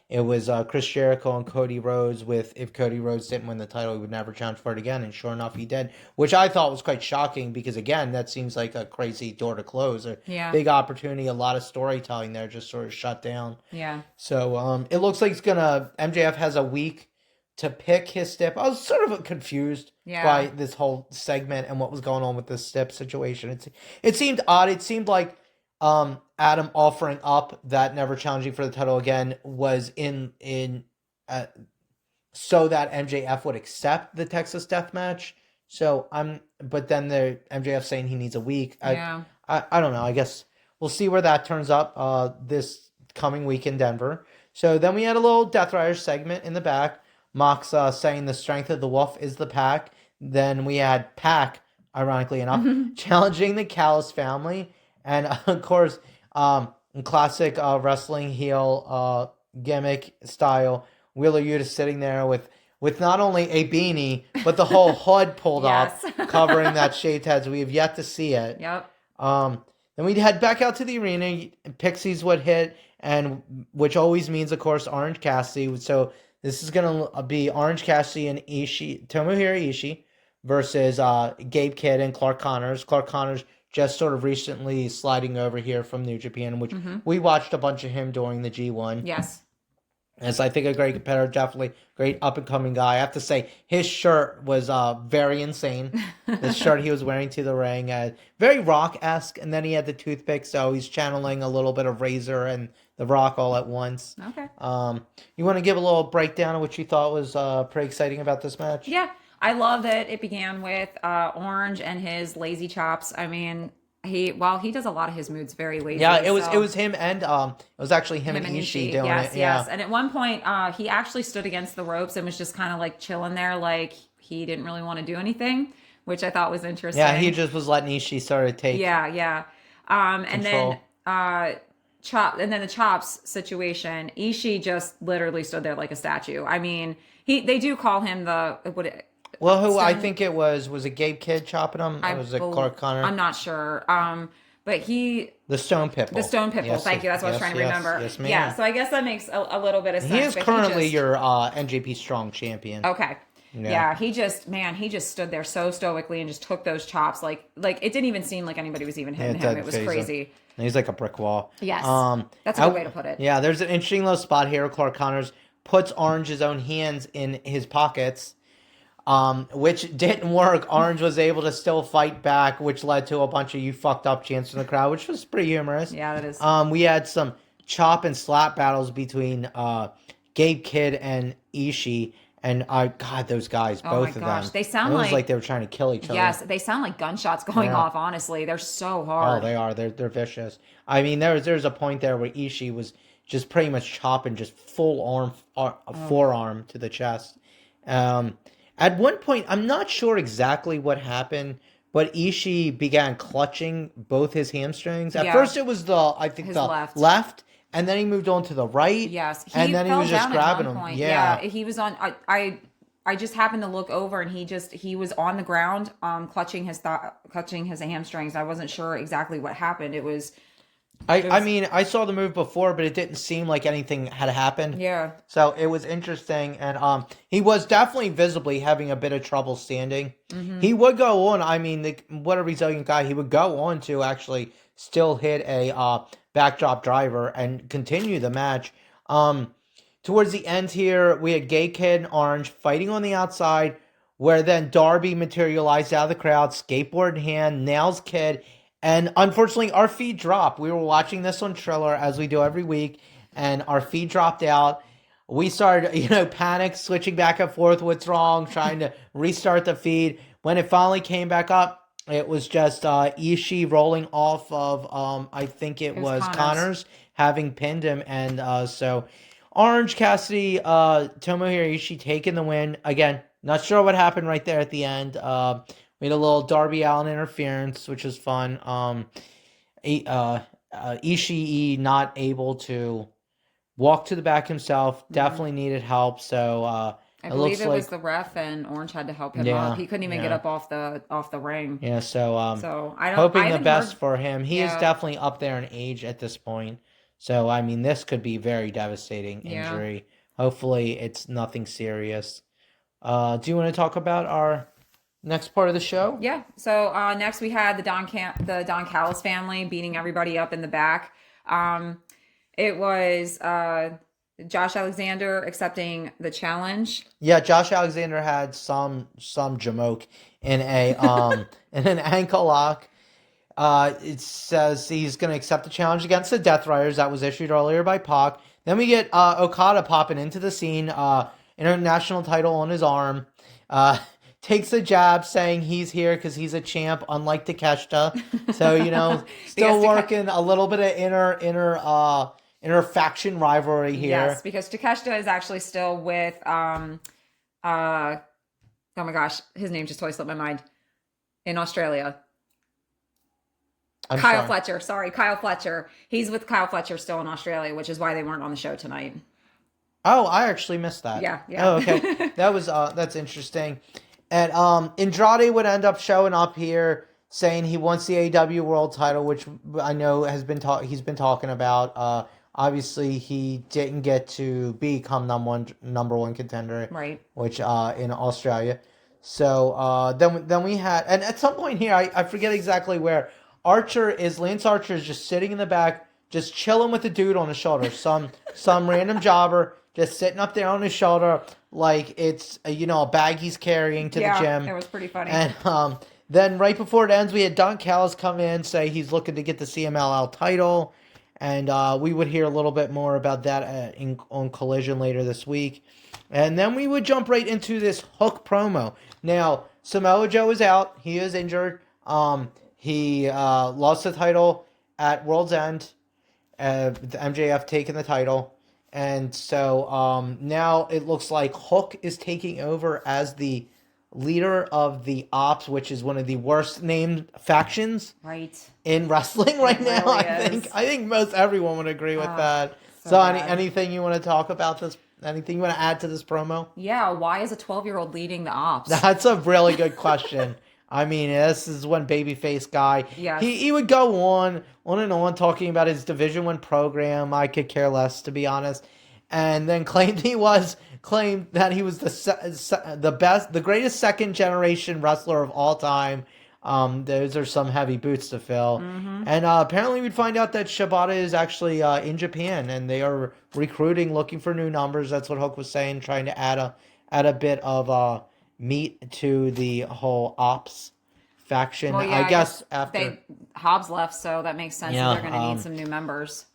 it was Chris Jericho and Cody Rhodes with, if Cody Rhodes didn't win the title, he would never challenge for it again, and sure enough, he did, which I thought was quite shocking, because again, that seems like a crazy door to close. Big opportunity, a lot of storytelling there just sort of shut down. Yeah. So it looks like MJF has a week to pick his stip. I was sort of confused by this whole segment and what was going on with this stip situation. It seemed odd. It seemed like Adam offering up that never challenging for the title again was in so that MJF would accept the Texas Death Match. But then the MJF saying he needs a week. I don't know. I guess we'll see where that turns up this coming week in Denver. So then we had a little Death Rider segment in the back. Mox saying the strength of the wolf is the pack. Then we had Pac, ironically enough, challenging the Callis family. And of course, in classic wrestling heel gimmick style, Wheeler Yuta sitting there with not only a beanie, but the whole hood pulled up, covering that shaved head. So we have yet to see it. Yep. Then we'd head back out to the arena. Pixies would hit, and which always means, of course, Orange Cassidy. So this is going to be Orange Cassidy and Tomohiro Ishii versus Gabe Kidd and Clark Connors. Clark Connors just sort of recently sliding over here from New Japan, which we watched a bunch of him during the G1. Yes. As I think a great competitor, definitely great up-and-coming guy. I have to say, his shirt was very insane. The shirt he was wearing to the ring, very Rock-esque, and then he had the toothpick, so he's channeling a little bit of Razor and The Rock all at once. Okay. You want to give a little breakdown of what you thought was pretty exciting about this match? Yeah, I love that it began with Orange and his lazy chops. I mean, he does a lot of his moves very lazy. Yeah, it was him and it was actually him and Ishii doing it. Yes. And at one point, he actually stood against the ropes and was just kind of like chilling there, like he didn't really want to do anything, which I thought was interesting. Yeah, he just was letting Ishii sort of take. Yeah. And then the chops situation, Ishii just literally stood there like a statue. I mean, they do call him I think it was it Gabe Kidd chopping him? Or was it Clark Connor? I'm not sure. But the Stone Pitbull. The Stone Pitbull. Yes, thank you. That's what I was trying to remember. Yes, ma'am. Yeah. So I guess that makes a little bit of sense. He is currently your NJP Strong champion. Okay. Yeah. He just stood there so stoically and just took those chops. Like it didn't even seem like anybody was even hitting him. It was crazy. And he's like a brick wall. Yes. That's a good way to put it. Yeah. There's an interesting little spot here. Clark Connors puts Orange's own hands in his pockets. Which didn't work. Orange was able to still fight back, which led to a bunch of "you fucked up" chants from the crowd, which was pretty humorous. Yeah, that is. We had some chop and slap battles between Gabe Kidd and Ishii, and those guys, both of them. They sound like they were trying to kill each other. Yes, they sound like gunshots going off. Honestly, they're so hard. Oh, they are. They're vicious. I mean, there's a point there where Ishii was just pretty much chopping just full forearm to the chest. At one point, I'm not sure exactly what happened, but Ishii began clutching both his hamstrings. At first, it was the left, and then he moved on to the right. Yes, and then he was just grabbing him. Yeah, he was on. I just happened to look over, and he was on the ground, clutching his hamstrings. I wasn't sure exactly what happened. It was. I mean, I saw the move before, but it didn't seem like anything had happened. Yeah. So it was interesting, and he was definitely visibly having a bit of trouble standing. Mm-hmm. He would go on. I mean, what a resilient guy. He would go on to actually still hit a backdrop driver and continue the match. Towards the end here, we had Gay Kid and Orange fighting on the outside, where then Darby materialized out of the crowd, skateboard in hand, nails Kid, And unfortunately, our feed dropped. We were watching this on Triller as we do every week, and our feed dropped out. We started, panic, switching back and forth. What's wrong? Trying to restart the feed. When it finally came back up, it was just Ishii rolling off of, I think it was Connors having pinned him. And so Orange Cassidy, Tomohiro Ishii taking the win. Again, not sure what happened right there at the end. We had a little Darby Allin interference, which was fun. Ishii not able to walk to the back himself. Definitely needed help. So I believe it was the ref, and Orange had to help him up. He couldn't even get up off the ring. Yeah, so I don't hoping the best for him. He is definitely up there in age at this point. So I mean, this could be very devastating injury. Hopefully, it's nothing serious. Do you want to talk about our next part of the show? Yeah. So next we had the Don Callis family beating everybody up in the back. It was Josh Alexander accepting the challenge. Yeah, Josh Alexander had some jamoke in in an ankle lock. It says he's going to accept the challenge against the Death Riders that was issued earlier by Pac. Then we get Okada popping into the scene, international title on his arm. Takes a jab saying he's here because he's a champ, unlike Takeshita. So, still working a little bit of inner faction rivalry here. Yes, because Takeshita is actually still with oh my gosh, his name just totally slipped my mind. In Australia. Kyle Fletcher. Sorry, Kyle Fletcher. He's with Kyle Fletcher still in Australia, which is why they weren't on the show tonight. Oh, I actually missed that. Yeah. Oh, okay. That's interesting. And Andrade would end up showing up here saying he wants the AEW World Title, which I know he's been talking about. Obviously, he didn't get to become number one contender, right? Which in Australia. So then we had, and at some point here, I forget exactly where, Lance Archer is just sitting in the back, just chilling with the dude on his shoulder, some random jobber just sitting up there on his shoulder like it's a bag he's carrying to the gym. It was pretty funny. And then right before it ends, we had Don Callis come in, say he's looking to get the CMLL title. And we would hear a little bit more about that on Collision later this week. And then we would jump right into this Hook promo. Now, Samoa Joe is out. He is injured. He lost the title at World's End. The MJF taking the title. And so now it looks like Hook is taking over as the leader of the Ops, which is one of the worst named factions in wrestling right now. Really I think most everyone would agree with that. So anything you want to talk about this? Anything you want to add to this promo? Yeah, why is a 12-year-old leading the Ops? That's a really good question. I mean, this is one babyface guy. Yes. He would go on and on talking about his Division I program. I could care less, to be honest. And then claimed that he was the greatest second generation wrestler of all time. Those are some heavy boots to fill. Mm-hmm. And apparently we'd find out that Shibata is actually in Japan, and they are recruiting, looking for new numbers. That's what Hook was saying, trying to add a bit of meat to the whole Ops faction. Well, yeah, I guess after Hobbs left, so that makes sense. Yeah, they're going to need some new members.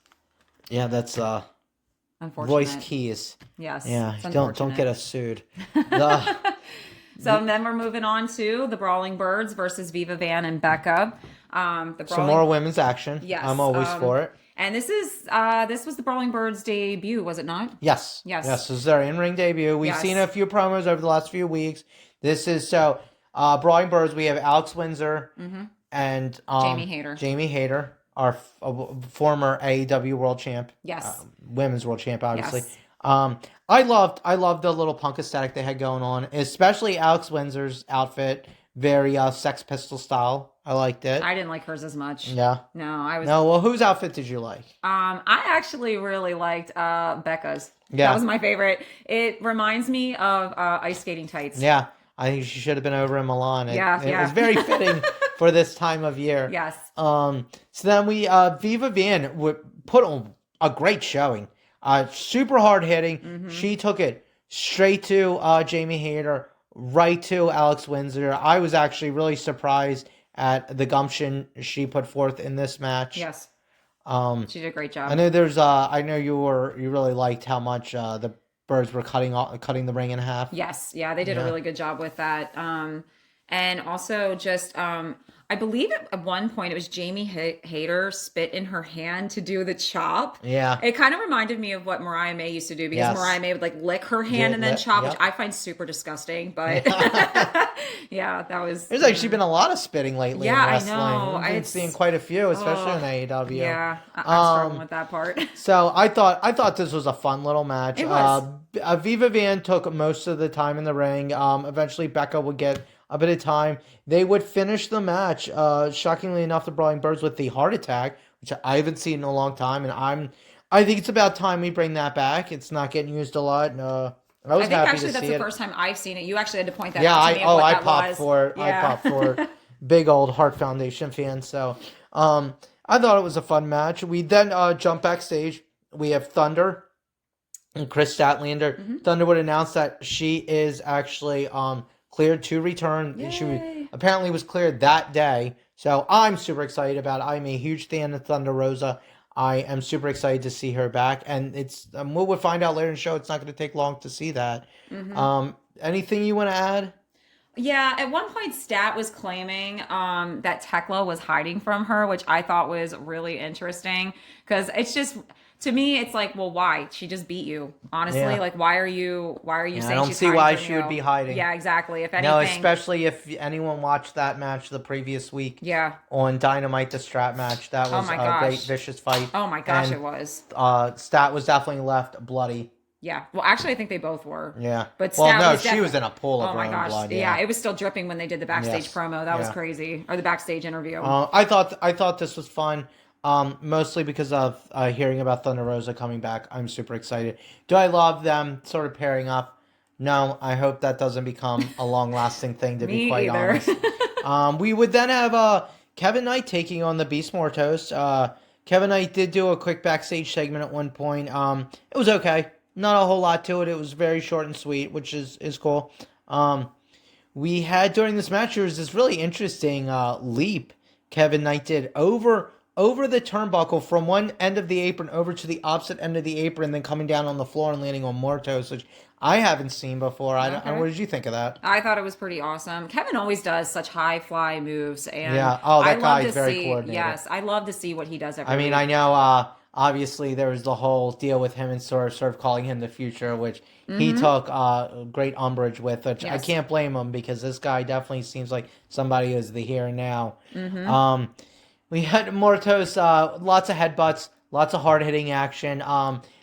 Yeah, that's unfortunate. Voice keys. Yes. Yeah. Don't get us sued. So then we're moving on to the Brawling Birds versus Viva Van and Becca. Some more women's action. Yes. I'm always for it. And this was the Brawling Birds debut, was it not? Yes. This is their in-ring debut. We've seen a few promos over the last few weeks. This is Brawling Birds. We have Alex Windsor and Jamie Hayter, our former AEW World Champ. Yes. Women's World Champ, obviously. Yes. I loved the little punk aesthetic they had going on, especially Alex Windsor's outfit, very Sex Pistol style. I liked it. I didn't like hers as much. Yeah. No, I was. No, well, whose outfit did you like? I actually really liked Becca's. Yeah. That was my favorite. It reminds me of ice skating tights. Yeah. I think she should have been over in Milan. It was very fitting for this time of year. Yes. So then we Viva Van would put on a great showing. Super hard hitting. Mm-hmm. She took it straight to Jamie Hayter, right to Alex Windsor. I was actually really surprised at the gumption she put forth in this match. Yes. She did a great job. I know I know you really liked how much the Birds were cutting the ring in half. Yes. Yeah, they did a really good job with that. And also just, I believe at one point it was Jamie Hayter spit in her hand to do the chop. Yeah. It kind of reminded me of what Mariah May used to do, because Mariah May would like lick her hand and then chop, which I find super disgusting. But yeah, that was. There's actually been a lot of spitting lately in wrestling. I know. I've been seeing quite a few, especially in AEW. Yeah, I'm struggling with that part. So I thought this was a fun little match. It was. Viva Van took most of the time in the ring. Eventually Becca would get a bit of time. They would finish the match, shockingly enough, the Brawling Birds with the heart attack, which I haven't seen in a long time, and I think it's about time we bring that back. It's not getting used a lot. I think actually that's the first time I've seen it. You actually had to point that out to me. I popped for it. I popped for it. Big old Heart Foundation fan. So I thought it was a fun match. We then jump backstage. We have Thunder and Chris Statlander. Mm-hmm. Thunder would announce that she is actually cleared to return. Yay. She apparently was cleared that day. So I'm super excited about it. I'm a huge fan of Thunder Rosa. I am super excited to see her back. And it's we'll find out later in the show. It's not going to take long to see that. Mm-hmm. Anything you want to add? Yeah, at one point Stat was claiming that Tekla was hiding from her, which I thought was really interesting, because it's just, to me, it's like, well, why? She just beat you. Honestly, like, why are you saying she's hiding? I don't see why she would be hiding. Yeah, exactly. If anything, no, especially if anyone watched that match the previous week. Yeah. On Dynamite, the strap match, that was a great vicious fight. Oh my gosh, it was. Stat was definitely left bloody. Yeah. Well, actually, I think they both were. Yeah. But she was in a pool of her own blood. Yeah, it was still dripping when they did the backstage promo. That was crazy. Or the backstage interview. I thought this was fun. Mostly because of hearing about Thunder Rosa coming back. I'm super excited. Do I love them sort of pairing up? No, I hope that doesn't become a long-lasting thing, to be quite honest. We would then have Kevin Knight taking on the Beast Mortos. Kevin Knight did do a quick backstage segment at one point. It was okay. Not a whole lot to it. It was very short and sweet, which is cool. We had, during this match, there was this really interesting leap Kevin Knight did over the turnbuckle from one end of the apron over to the opposite end of the apron, then coming down on the floor and landing on Mortos, which I haven't seen before. What did you think of that? I thought it was pretty awesome. Kevin always does such high fly moves, and that guy's very coordinated. Yes, I love to see what he does every week. I know. Obviously, there was the whole deal with him and sort of calling him the future, which he took great umbrage with, which I can't blame him, because this guy definitely seems like somebody who's the here and now. Mm-hmm. We had Mortos, lots of headbutts, lots of hard-hitting action.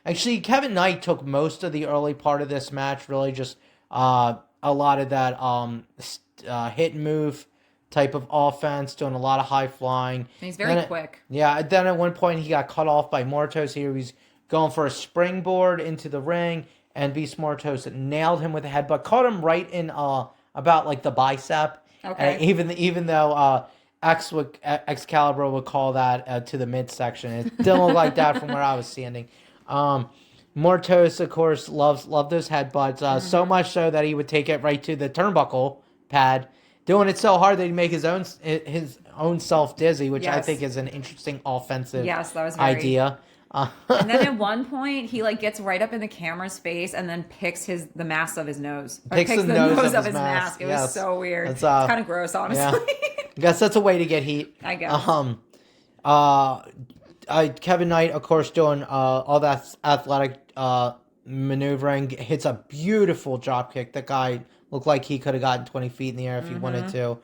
Actually, Kevin Knight took most of the early part of this match, really just a lot of that hit and move type of offense, doing a lot of high flying. And he's very quick. Yeah, then at one point he got cut off by Mortos. Here he's going for a springboard into the ring, and Beast Mortos nailed him with a headbutt, caught him right in about like the bicep. Okay. And even though Excalibur would call that to the midsection, it didn't look like that from where I was standing. Mortos, of course, loved those headbutts, so much so that he would take it right to the turnbuckle pad, doing it so hard that he'd make his own self dizzy, which I think is an interesting offensive idea. And then at one point, he gets right up in the camera's face and then picks the mask of his nose. Picks the nose of his mask. It was so weird. It's kind of gross, honestly. Yeah. I guess that's a way to get heat. I guess. Kevin Knight, of course, doing all that athletic maneuvering, hits a beautiful drop kick. That guy looked like he could have gotten 20 feet in the air if he wanted to.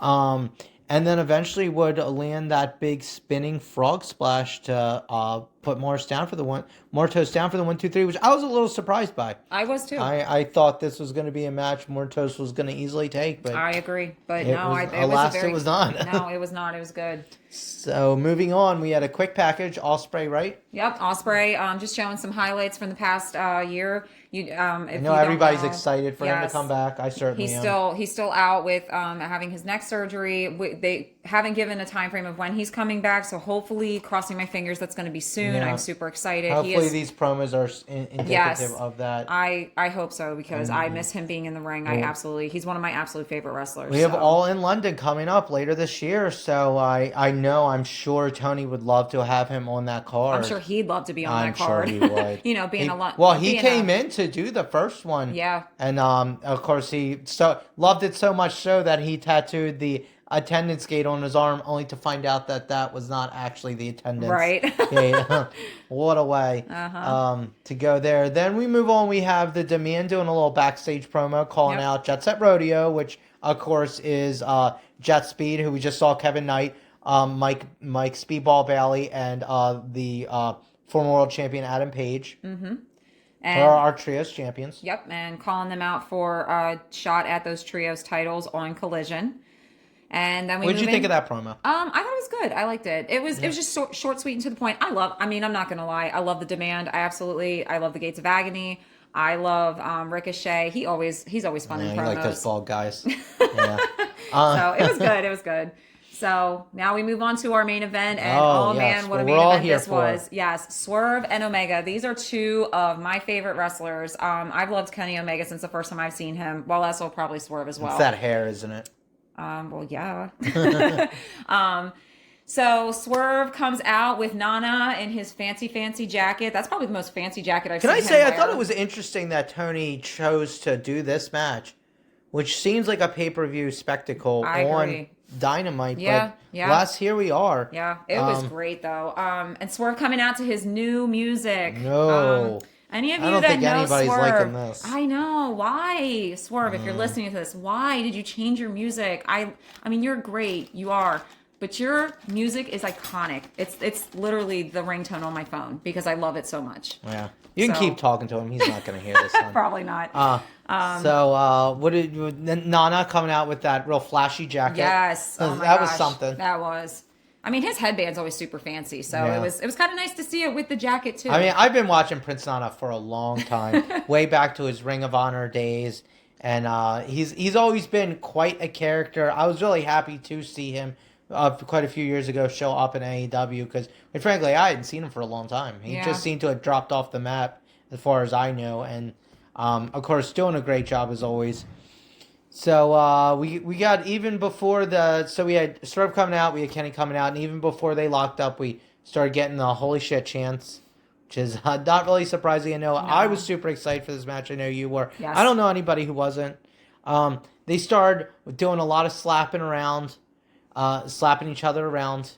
And then eventually would land that big spinning frog splash to put Mortos down for the 1, 2, 3, which I was a little surprised by. I was too. I thought this was going to be a match Mortos was going to easily take, but I agree. But it was not. No, it was not. It was good. So moving on, we had a quick package. Ospreay, right? Yep, Ospreay. Just showing some highlights from the past year. I know everybody's excited for him to come back. I certainly am. He's still out with having his neck surgery. They haven't given a time frame of when he's coming back, so hopefully, crossing my fingers, that's going to be soon. soon. Yeah. I'm super excited. Hopefully these promos are indicative of that. I hope so, because I miss him being in the ring. He's one of my absolute favorite wrestlers. We have All in London coming up later this year, so I'm sure Tony would love to have him on that card. I'm sure he'd love to be on that card. I'm sure he would. Being a lot. Well, he came in to do the first one. Yeah. And of course he loved it so much so that he tattooed the attendance gate on his arm, only to find out that was not actually the attendance. Right. Yeah. What a way to go there. Then we move on. We have the Demand doing a little backstage promo calling out Jet Set Rodeo, which of course is Jet Speed, who we just saw Kevin Knight, Mike Speedball Bailey, and the former world champion Adam Page. Mm-hmm. And our trios champions. Yep, and calling them out for a shot at those trios titles on Collision. And then what did you think of that promo? I thought it was good. I liked it. It was just short, sweet, and to the point. I'm not going to lie. I love the Demand. I love the Gates of Agony. I love Ricochet. He's always fun in promos. You like those bald guys. Yeah. So it was good. It was good. So now we move on to our main event, and man, what a main event this was. Yes, Swerve and Omega. These are two of my favorite wrestlers. I've loved Kenny Omega since the first time I've seen him. Well, also probably Swerve as well. It's that hair, isn't it? Well, yeah. So Swerve comes out with Nana in his fancy jacket. That's probably the most fancy jacket I've seen him wear. I thought it was interesting that Tony chose to do this match, which seems like a pay-per-view spectacle on Dynamite. Yeah, but alas, here we are. Yeah, it was great though. And Swerve coming out to his new music. No. Any of you I don't that think know anybody's Swerve, liking this. I know. Why, Swerve, if you're listening to this, why did you change your music? I mean, you're great. You are. But your music is iconic. It's literally the ringtone on my phone because I love it so much. Yeah. You can keep talking to him. He's not going to hear this one. Probably not. What did Nana coming out with that real flashy jacket? Yes. Oh my that gosh. was something. That was. I mean, his headband's always super fancy, so it was kind of nice to see it with the jacket too. I mean, I've been watching Prince Nana for a long time, way back to his Ring of Honor days, and he's always been quite a character. I was really happy to see him quite a few years ago show up in AEW because, frankly, I hadn't seen him for a long time. He just seemed to have dropped off the map as far as I know, and of course, doing a great job as always. So we got even before we had Swerve coming out, we had Kenny coming out, and even before they locked up, we started getting the holy shit chants, which is not really surprising. I know I was super excited for this match. I know you were. Yes. I don't know anybody who wasn't. They started doing a lot of slapping each other around.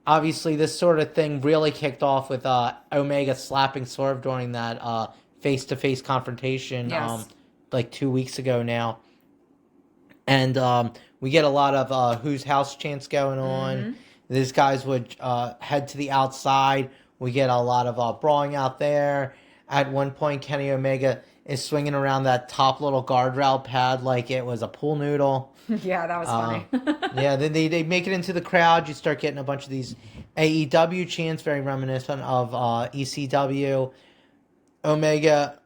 Obviously, this sort of thing really kicked off with Omega slapping Swerve during that face-to-face confrontation like 2 weeks ago now. And we get a lot of whose house chants going on. Mm-hmm. These guys would head to the outside. We get a lot of brawling out there. At one point, Kenny Omega is swinging around that top little guardrail pad like it was a pool noodle. Yeah, that was funny. Yeah, then they make it into the crowd. You start getting a bunch of these AEW chants, very reminiscent of ECW. Omega...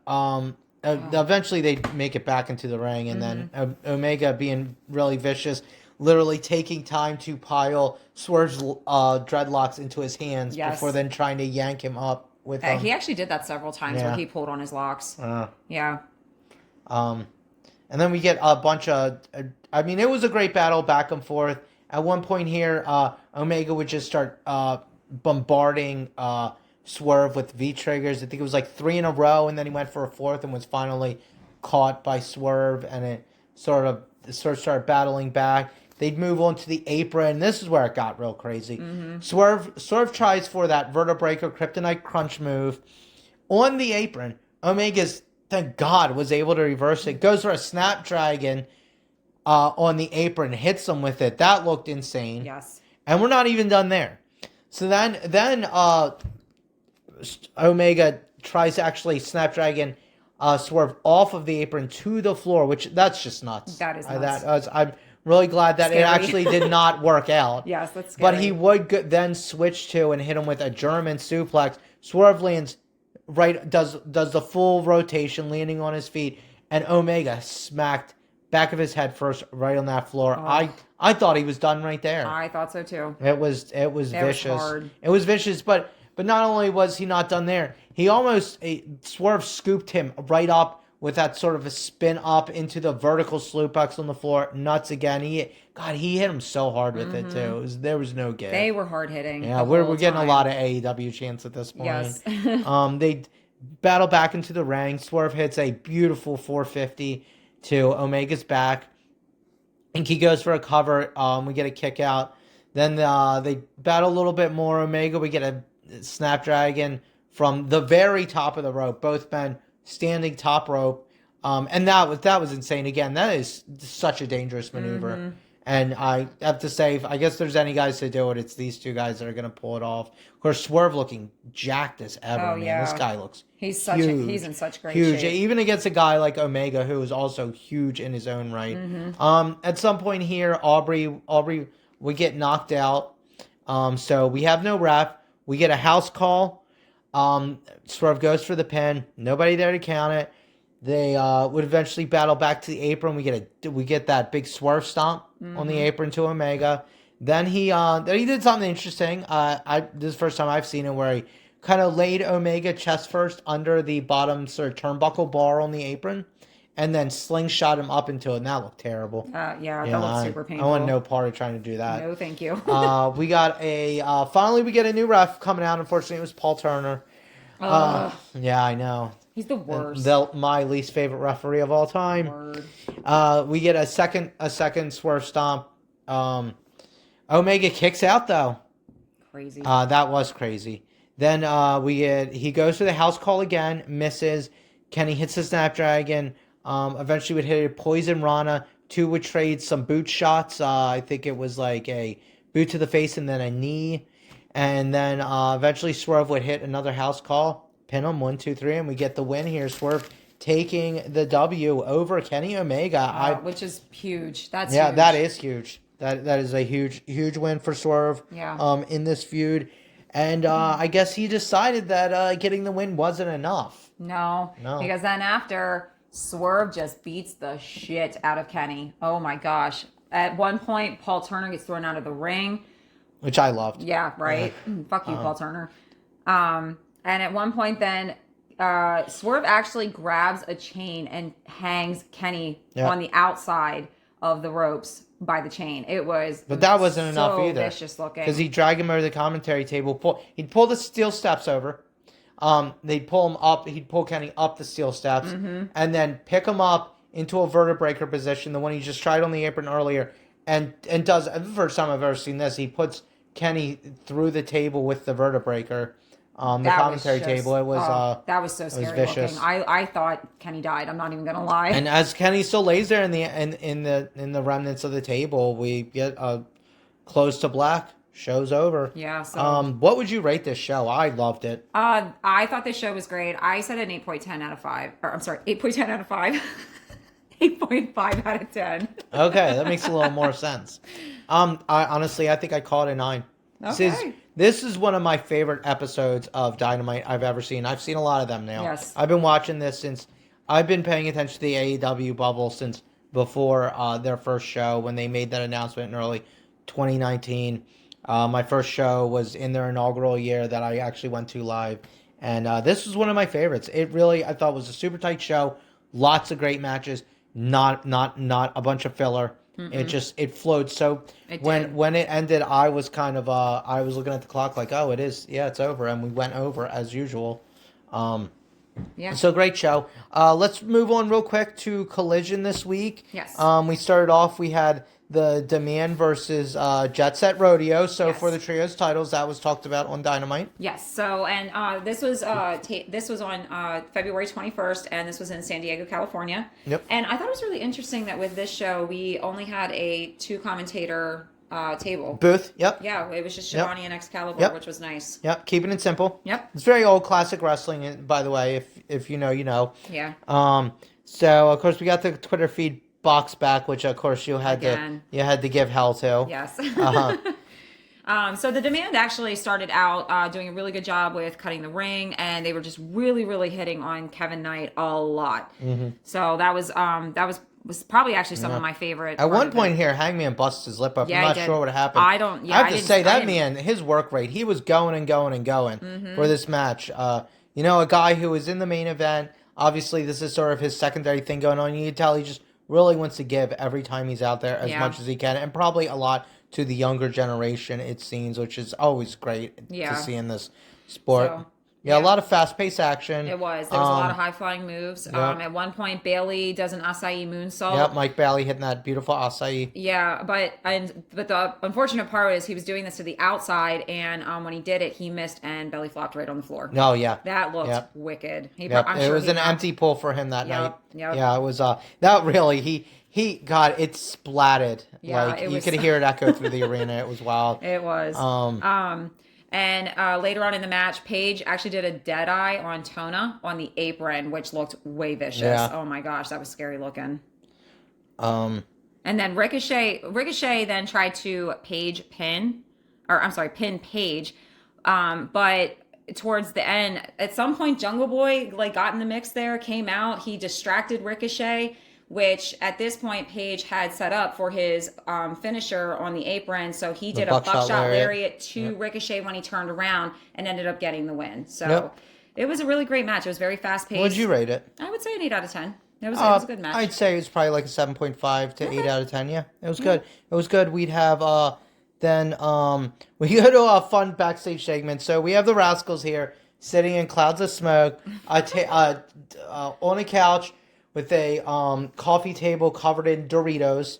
eventually they make it back into the ring, and then Omega being really vicious, literally taking time to pile Swerve's dreadlocks into his hands before then trying to yank him up with them. He actually did that several times where he pulled on his locks. Yeah. And then we get a bunch of... it was a great battle back and forth. At one point here, Omega would just start bombarding... Swerve with V-triggers. I think it was like 3 in a row, and then he went for a fourth and was finally caught by Swerve, and it sort of started battling back. They'd move on to the apron. This is where it got real crazy. Mm-hmm. Swerve tries for that Vertebreaker Kryptonite Crunch move. On the apron, Omega's, thank God, was able to reverse it. Goes for a Snapdragon on the apron, hits him with it. That looked insane. Yes. And we're not even done there. So then Omega tries to actually Snapdragon Swerve off of the apron to the floor, which that's just nuts. That is nuts. I'm really glad that scary. It actually did not work out. Yes, that's scary. But he would then switch to and hit him with a German suplex. Swerve lands does the full rotation, landing on his feet, and Omega smacked back of his head first right on that floor. Oh. I thought he was done right there. I thought so too. It was vicious. Was hard. It was vicious, but But not only was he not done there, he almost Swerve scooped him right up with that sort of a spin up into the vertical suplex on the floor. Nuts again. He hit him so hard with it too. There was no give. They were hard hitting. Yeah, we're getting a lot of AEW chants at this point. Yes. They battle back into the ring. Swerve hits a beautiful 450 to Omega's back. And he goes for a cover. We get a kick out. Then they battle a little bit more. Omega, we get a Snapdragon from the very top of the rope. Both men standing top rope. And that was insane. Again, that is such a dangerous maneuver. And I have to say, I guess there's any guys to do it, it's these two guys that are going to pull it off. Of course, Swerve looking jacked as ever, man. Yeah. This guy looks he's in such great shape. Even against a guy like Omega, who is also huge in his own right. At some point here, Aubrey, we get knocked out. So we have no ref. We get a house call. Swerve goes for the pin. Nobody there to count it. They would eventually battle back to the apron. We get that big Swerve stomp on the apron to Omega. Then he did something interesting. This is the first time I've seen it, where he kind of laid Omega chest first under the bottom sort of turnbuckle bar on the apron, and then slingshot him up into it. And that looked terrible. That looked super painful. I want no part of trying to do that. No, thank you. We got finally we get a new ref coming out. Unfortunately, it was Paul Turner. Yeah, I know. He's the worst. My least favorite referee of all time. We get a second Swerve stomp. Omega kicks out though. Crazy. That was crazy. Then he goes for the house call again, misses. Kenny hits the Snapdragon. Eventually would hit a Poison Rana. Two would trade some boot shots. I think it was like a boot to the face and then a knee. And then eventually Swerve would hit another house call. Pin him 1, 2, 3, and we get the win here. Swerve taking the W over Kenny Omega. Which is huge. Huge. That is huge. That is a huge win for Swerve. Yeah. In this feud, and I guess he decided that getting the win wasn't enough. No. Because then after, Swerve just beats the shit out of Kenny. Oh my gosh! At one point, Paul Turner gets thrown out of the ring, which I loved. Yeah. Right. Fuck you, Paul Turner. And at one point then, Swerve actually grabs a chain and hangs Kenny on the outside of the ropes by the chain. But that wasn't enough either. Vicious looking. Because he'd drag him over the commentary table. He'd pull the steel steps over. They'd pull him up. He'd pull Kenny up the steel steps. And then pick him up into a vertebreaker position, the one he just tried on the apron earlier. And does, the first time I've ever seen this, he puts Kenny through the table with the vertebreaker. The commentary table. It was that was so scary looking. I thought Kenny died. I'm not even gonna lie. And as Kenny still lays there in the remnants of the table, we get a close to black. Show's over. Yeah. So what would you rate this show? I loved it. I thought this show was great. I said an 8.10 out of 5. Or I'm sorry, 8.10 out of 5. 8.5 out of 10. Okay, that makes a little more sense. I think I call it a 9. Okay. This is one of my favorite episodes of Dynamite I've ever seen. I've seen a lot of them now. Yes. I've been watching this since I've been paying attention to the AEW bubble since before their first show when they made that announcement in early 2019. My first show was in their inaugural year that I actually went to live. And this was one of my favorites. It really, I thought, was a super tight show. Lots of great matches. Not a bunch of filler. Mm-mm. It flowed so. When it ended, I was kind of I was looking at the clock like, oh, it is, yeah, it's over, and we went over as usual. Yeah. So great show. Let's move on real quick to Collision this week. Yes. We started off. We had the Demand versus Jet Set Rodeo. So yes. For the trios titles, that was talked about on Dynamite. Yes. So and this was on February 21st, and this was in San Diego, California. Yep. And I thought it was really interesting that with this show we only had a 2 commentator table booth. Yep. Yeah, it was just Shivani and Excalibur, which was nice. Yep. Keeping it simple. Yep. It's very old classic wrestling, by the way. If you know, you know. Yeah. So of course we got the Twitter feed box back, which of course you had to give hell to. Yes. Uh-huh. So the Demand actually started out doing a really good job with cutting the ring, and they were just really, really hitting on Kevin Knight a lot. Mm-hmm. So that was was probably actually some of my favorite. At one point here, Hangman busts his lip up. Yeah, I'm not sure what happened. I don't. Yeah, I have to say that man, his work rate, he was going and going and going for this match. You know, a guy who was in the main event. Obviously, this is sort of his secondary thing going on. You can tell he just really wants to give every time he's out there as much as he can, and probably a lot to the younger generation, it seems, which is always great to see in this sport. So, a lot of fast-paced action. It was. There was a lot of high-flying moves. At one point, Bailey does an acai moonsault. Yep, Mike Bailey hitting that beautiful acai. Yeah, but the unfortunate part is he was doing this to the outside, and when he did it, he missed and belly flopped right on the floor. Oh, yeah. That looked wicked. It was an empty pull for him that night. Yep. Yeah, it was, that really, he got it splatted. Yeah, like, you could hear it echo through the arena. It was wild. It was. And later on in the match, Paige actually did a dead eye on Tona on the apron, which looked way vicious. Yeah. Oh my gosh, that was scary looking. And then Ricochet then tried to pin Paige. But towards the end, at some point, Jungle Boy got in the mix there, came out, he distracted Ricochet, which at this point Paige had set up for his finisher on the apron. So he did a buckshot lariat to Ricochet when he turned around and ended up getting the win. So it was a really great match. It was very fast paced. What did you rate it? I would say an 8 out of 10. It was a good match. I'd say it was probably like a 7.5 to 8 out of 10. Yeah, it was good. It was good. We'd have then we go to a fun backstage segment. So we have the Rascals here sitting in clouds of smoke on a couch with a coffee table covered in Doritos.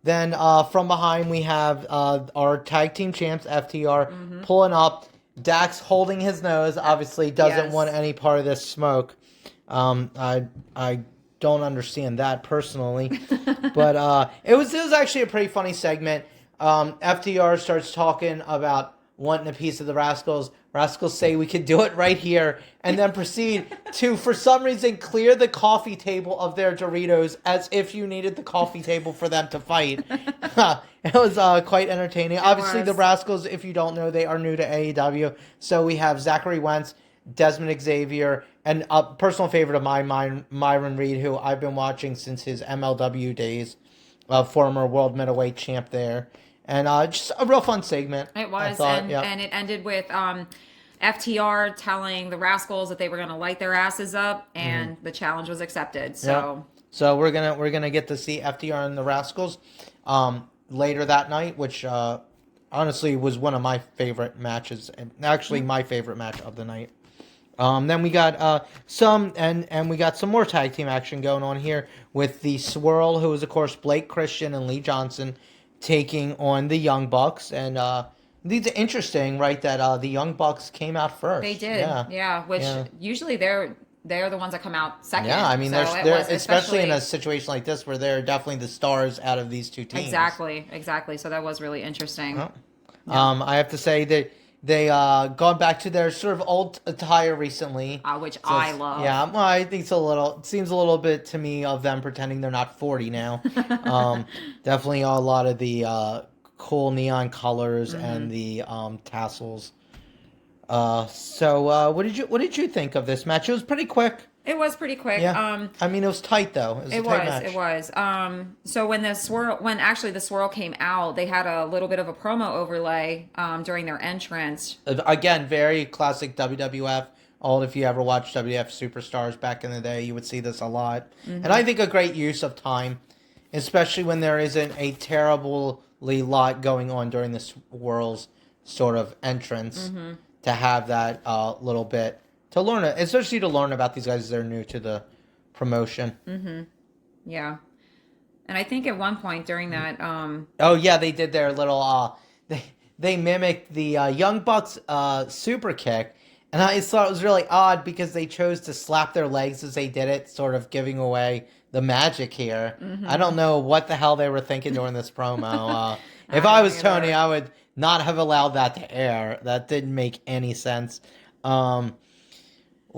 Then from behind we have our tag team champs, FTR, pulling up. Dax holding his nose, obviously doesn't want any part of this smoke. I don't understand that personally. But it was actually a pretty funny segment. FTR starts talking about wanting a piece of the Rascals. Rascals say we can do it right here, and then proceed to, for some reason, clear the coffee table of their Doritos as if you needed the coffee table for them to fight. It was quite entertaining. Obviously, the Rascals, if you don't know, they are new to AEW. So we have Zachary Wentz, Desmond Xavier, and a personal favorite of mine, Myron Reed, who I've been watching since his MLW days, former world middleweight champ there. And just a real fun segment. It was, and it ended with FTR telling the Rascals that they were going to light their asses up, and the challenge was accepted. So, we're gonna get to see FTR and the Rascals later that night, which honestly was one of my favorite matches, and actually my favorite match of the night. Then we got some more tag team action going on here with the Swirl, who is of course Blake Christian and Lee Johnson, taking on the Young Bucks. And it's interesting, right, that the Young Bucks came out first. They did, which usually they're the ones that come out second. Yeah, I mean, so they're especially in a situation like this where they're definitely the stars out of these two teams. Exactly. So that was really interesting. I have to say that they gone back to their sort of old attire recently, which I love. Yeah, well, I think it seems a little bit to me of them pretending they're not 40 now. Definitely a lot of the cool neon colors and the tassels. So what did you think of this match? It was pretty quick. It was pretty quick. Yeah. I mean, it was tight though. It was. So when the Swirl came out, they had a little bit of a promo overlay during their entrance. Again, very classic WWF. If you ever watched WWF Superstars back in the day, you would see this a lot. And I think a great use of time, especially when there isn't a terribly lot going on during the Swirl's sort of entrance, to have that little bit. Especially to learn about these guys as they're new to the promotion. Yeah. And I think at one point during that... they did their little... They mimicked the Young Bucks super kick. And I just thought it was really odd because they chose to slap their legs as they did it, sort of giving away the magic here. I don't know what the hell they were thinking during this promo. If I was Tony, I would not have allowed that to air. That didn't make any sense. Yep.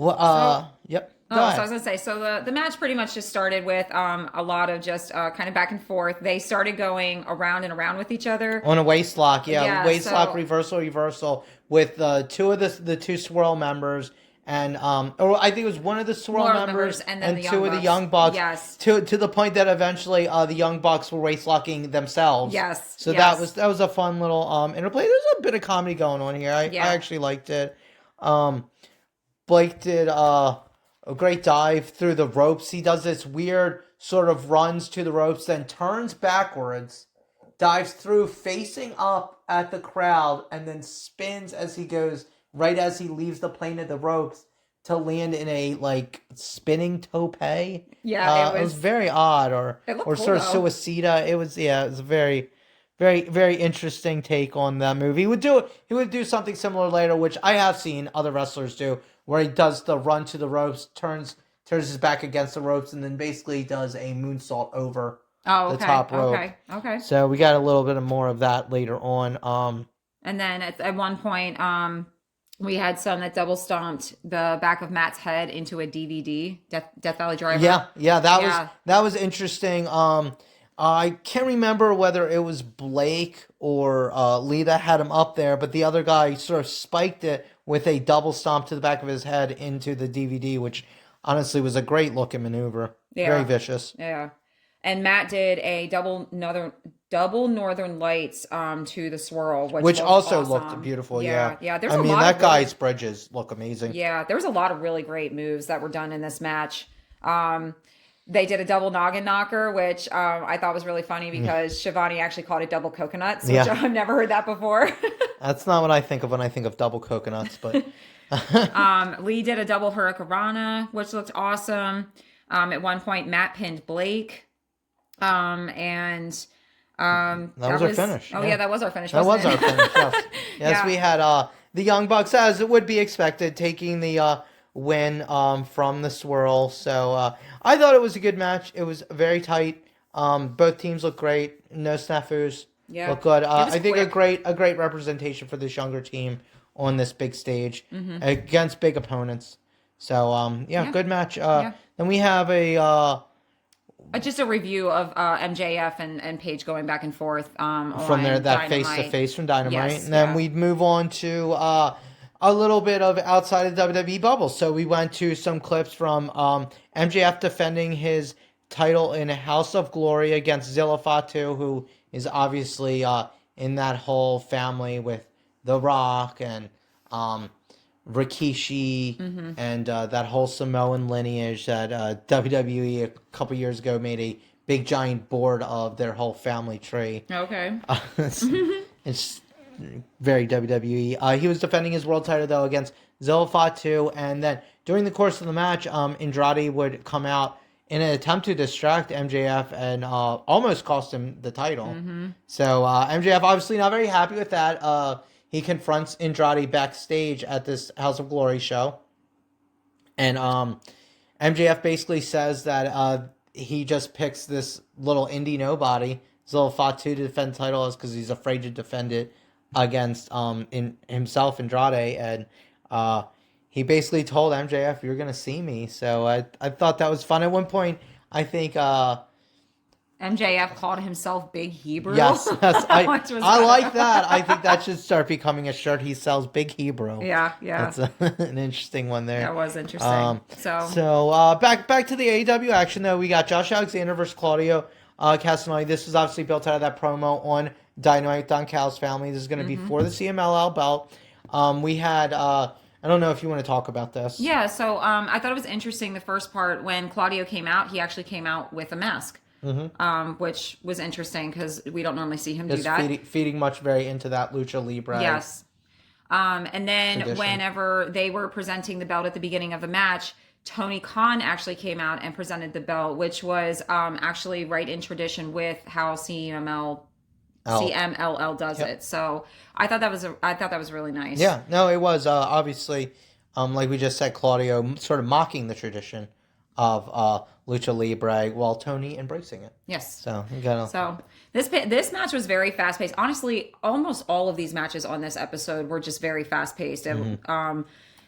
So I was going to say, so the match pretty much just started with a lot of just kind of back and forth. They started going around and around with each other. On a waist lock, waist lock, reversal, with two of the two Swirl members and or I think it was one of the Swirl members and then the two Young of the Bucks. Young Bucks. Yes. To the point that eventually the Young Bucks were waist locking themselves. Yes. So yes. that was a fun little interplay. There's a bit of comedy going on here. I actually liked it. Blake did a great dive through the ropes. He does this weird sort of runs to the ropes, then turns backwards, dives through facing up at the crowd, and then spins as he goes, right as he leaves the plane of the ropes, to land in a like spinning tope. Yeah, it was very odd, or cool, sort of though. suicida. It was a very, very, very interesting take on that movie. He would do something similar later, which I have seen other wrestlers do, where he does the run to the ropes, turns his back against the ropes, and then basically does a moonsault over the top rope. Okay. So we got a little bit more of that later on. And then at one point, we had some that double stomped the back of Matt's head into a DVD, Death Valley Driver. Yeah, that was interesting. I can't remember whether it was Blake or Lee that had him up there, but the other guy sort of spiked it with a double stomp to the back of his head into the DVD, which honestly was a great looking maneuver. Yeah. Very vicious. Yeah. And Matt did a double Northern Lights to the Swirl, which also awesome. looked beautiful. Yeah. There's that guy's bridges look amazing. Yeah, there was a lot of really great moves that were done in this match. They did a double noggin knocker, which I thought was really funny because Shivani actually called it double coconuts, which I've never heard that before. That's not what I think of when I think of double coconuts, but Lee did a double hurricanrana, which looked awesome. At one point, Matt pinned Blake. That was our finish. Oh, that was our finish. That was it? our finish, yes. Yes, we had the Young Bucks, as it would be expected, taking the win from the Swirl. So I thought it was a good match. It was very tight. Both teams look great. No snafus. Yeah. Look good. I think a great representation for this younger team on this big stage against big opponents. So good match. Then we have just a review of MJF and Paige going back and forth from there, that face to face from Dynamite, yes, and then we'd move on to a little bit of outside of WWE bubble. So we went to some clips from MJF defending his title in House of Glory against Zilla Fatu, who is obviously in that whole family with The Rock and Rikishi and that whole Samoan lineage that WWE a couple years ago made a big giant board of their whole family tree. Okay. It's very WWE. He was defending his world title though against Zilla Fatu, and then during the course of the match, Andrade would come out in an attempt to distract MJF and almost cost him the title. So MJF obviously not very happy with that. He confronts Andrade backstage at this House of Glory show. And MJF basically says that he just picks this little indie nobody, Zilla Fatu, to defend the title because he's afraid to defend it against himself, Andrade. And he basically told MJF, "You're going to see me." So I thought that was fun. At one point, I think... MJF called himself Big Hebrew. Yes. I like that. I think that should start becoming a shirt. He sells Big Hebrew. Yeah. That's an interesting one there. That was interesting. So back to the AEW action though. We got Josh Alexander versus Claudio Castagnoli. This was obviously built out of that promo on Dynamite, Don Callis family. This is going to be for the CMLL belt. We had I don't know if you want to talk about this. Yeah. So I thought it was interesting. The first part when Claudio came out, he actually came out with a mask. Which was interesting because we don't normally see him do that. Feeding much very into that lucha libre. Yes. And then tradition. Whenever they were presenting the belt at the beginning of the match, Tony Khan actually came out and presented the belt, which was actually right in tradition with how CMLL does it. So I thought that was really nice. Yeah. No, it was obviously like we just said, Claudio sort of mocking the tradition of lucha libre while Tony embracing it. Yes. So this match was very fast paced. Honestly, almost all of these matches on this episode were just very fast paced.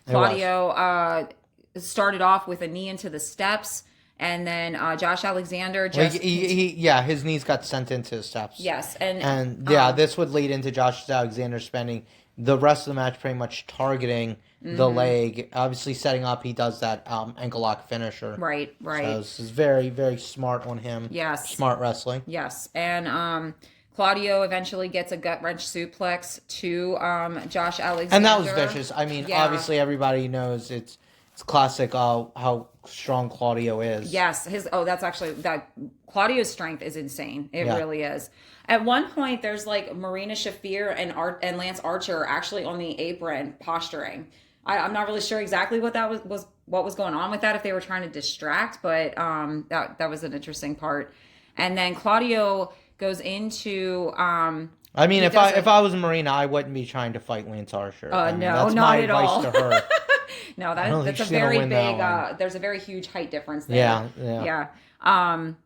Claudio started off with a knee into the steps, And then Josh Alexander Like, just his knees got sent into his steps. yes, And this would lead into Josh Alexander spending the rest of the match pretty much targeting the leg. Obviously, setting up, he does that ankle lock finisher. right. So this is very, very smart on him. Yes. Smart wrestling. Yes, and Claudio eventually gets a gut wrench suplex to Josh Alexander, And that was vicious. I mean, obviously, everybody knows it's classic how strong Claudio is. Yes, Claudio's strength is insane. It really is. At one point, there's like Marina Shafir and Lance Archer actually on the apron posturing. I'm not really sure exactly what that was what was going on with that, if they were trying to distract, but that was an interesting part. And then Claudio goes into I mean, if I was Marina, I wouldn't be trying to fight Lance Archer. No, that's not my at advice all. to her. No, that's a very big. There's a very huge height difference there. Yeah. And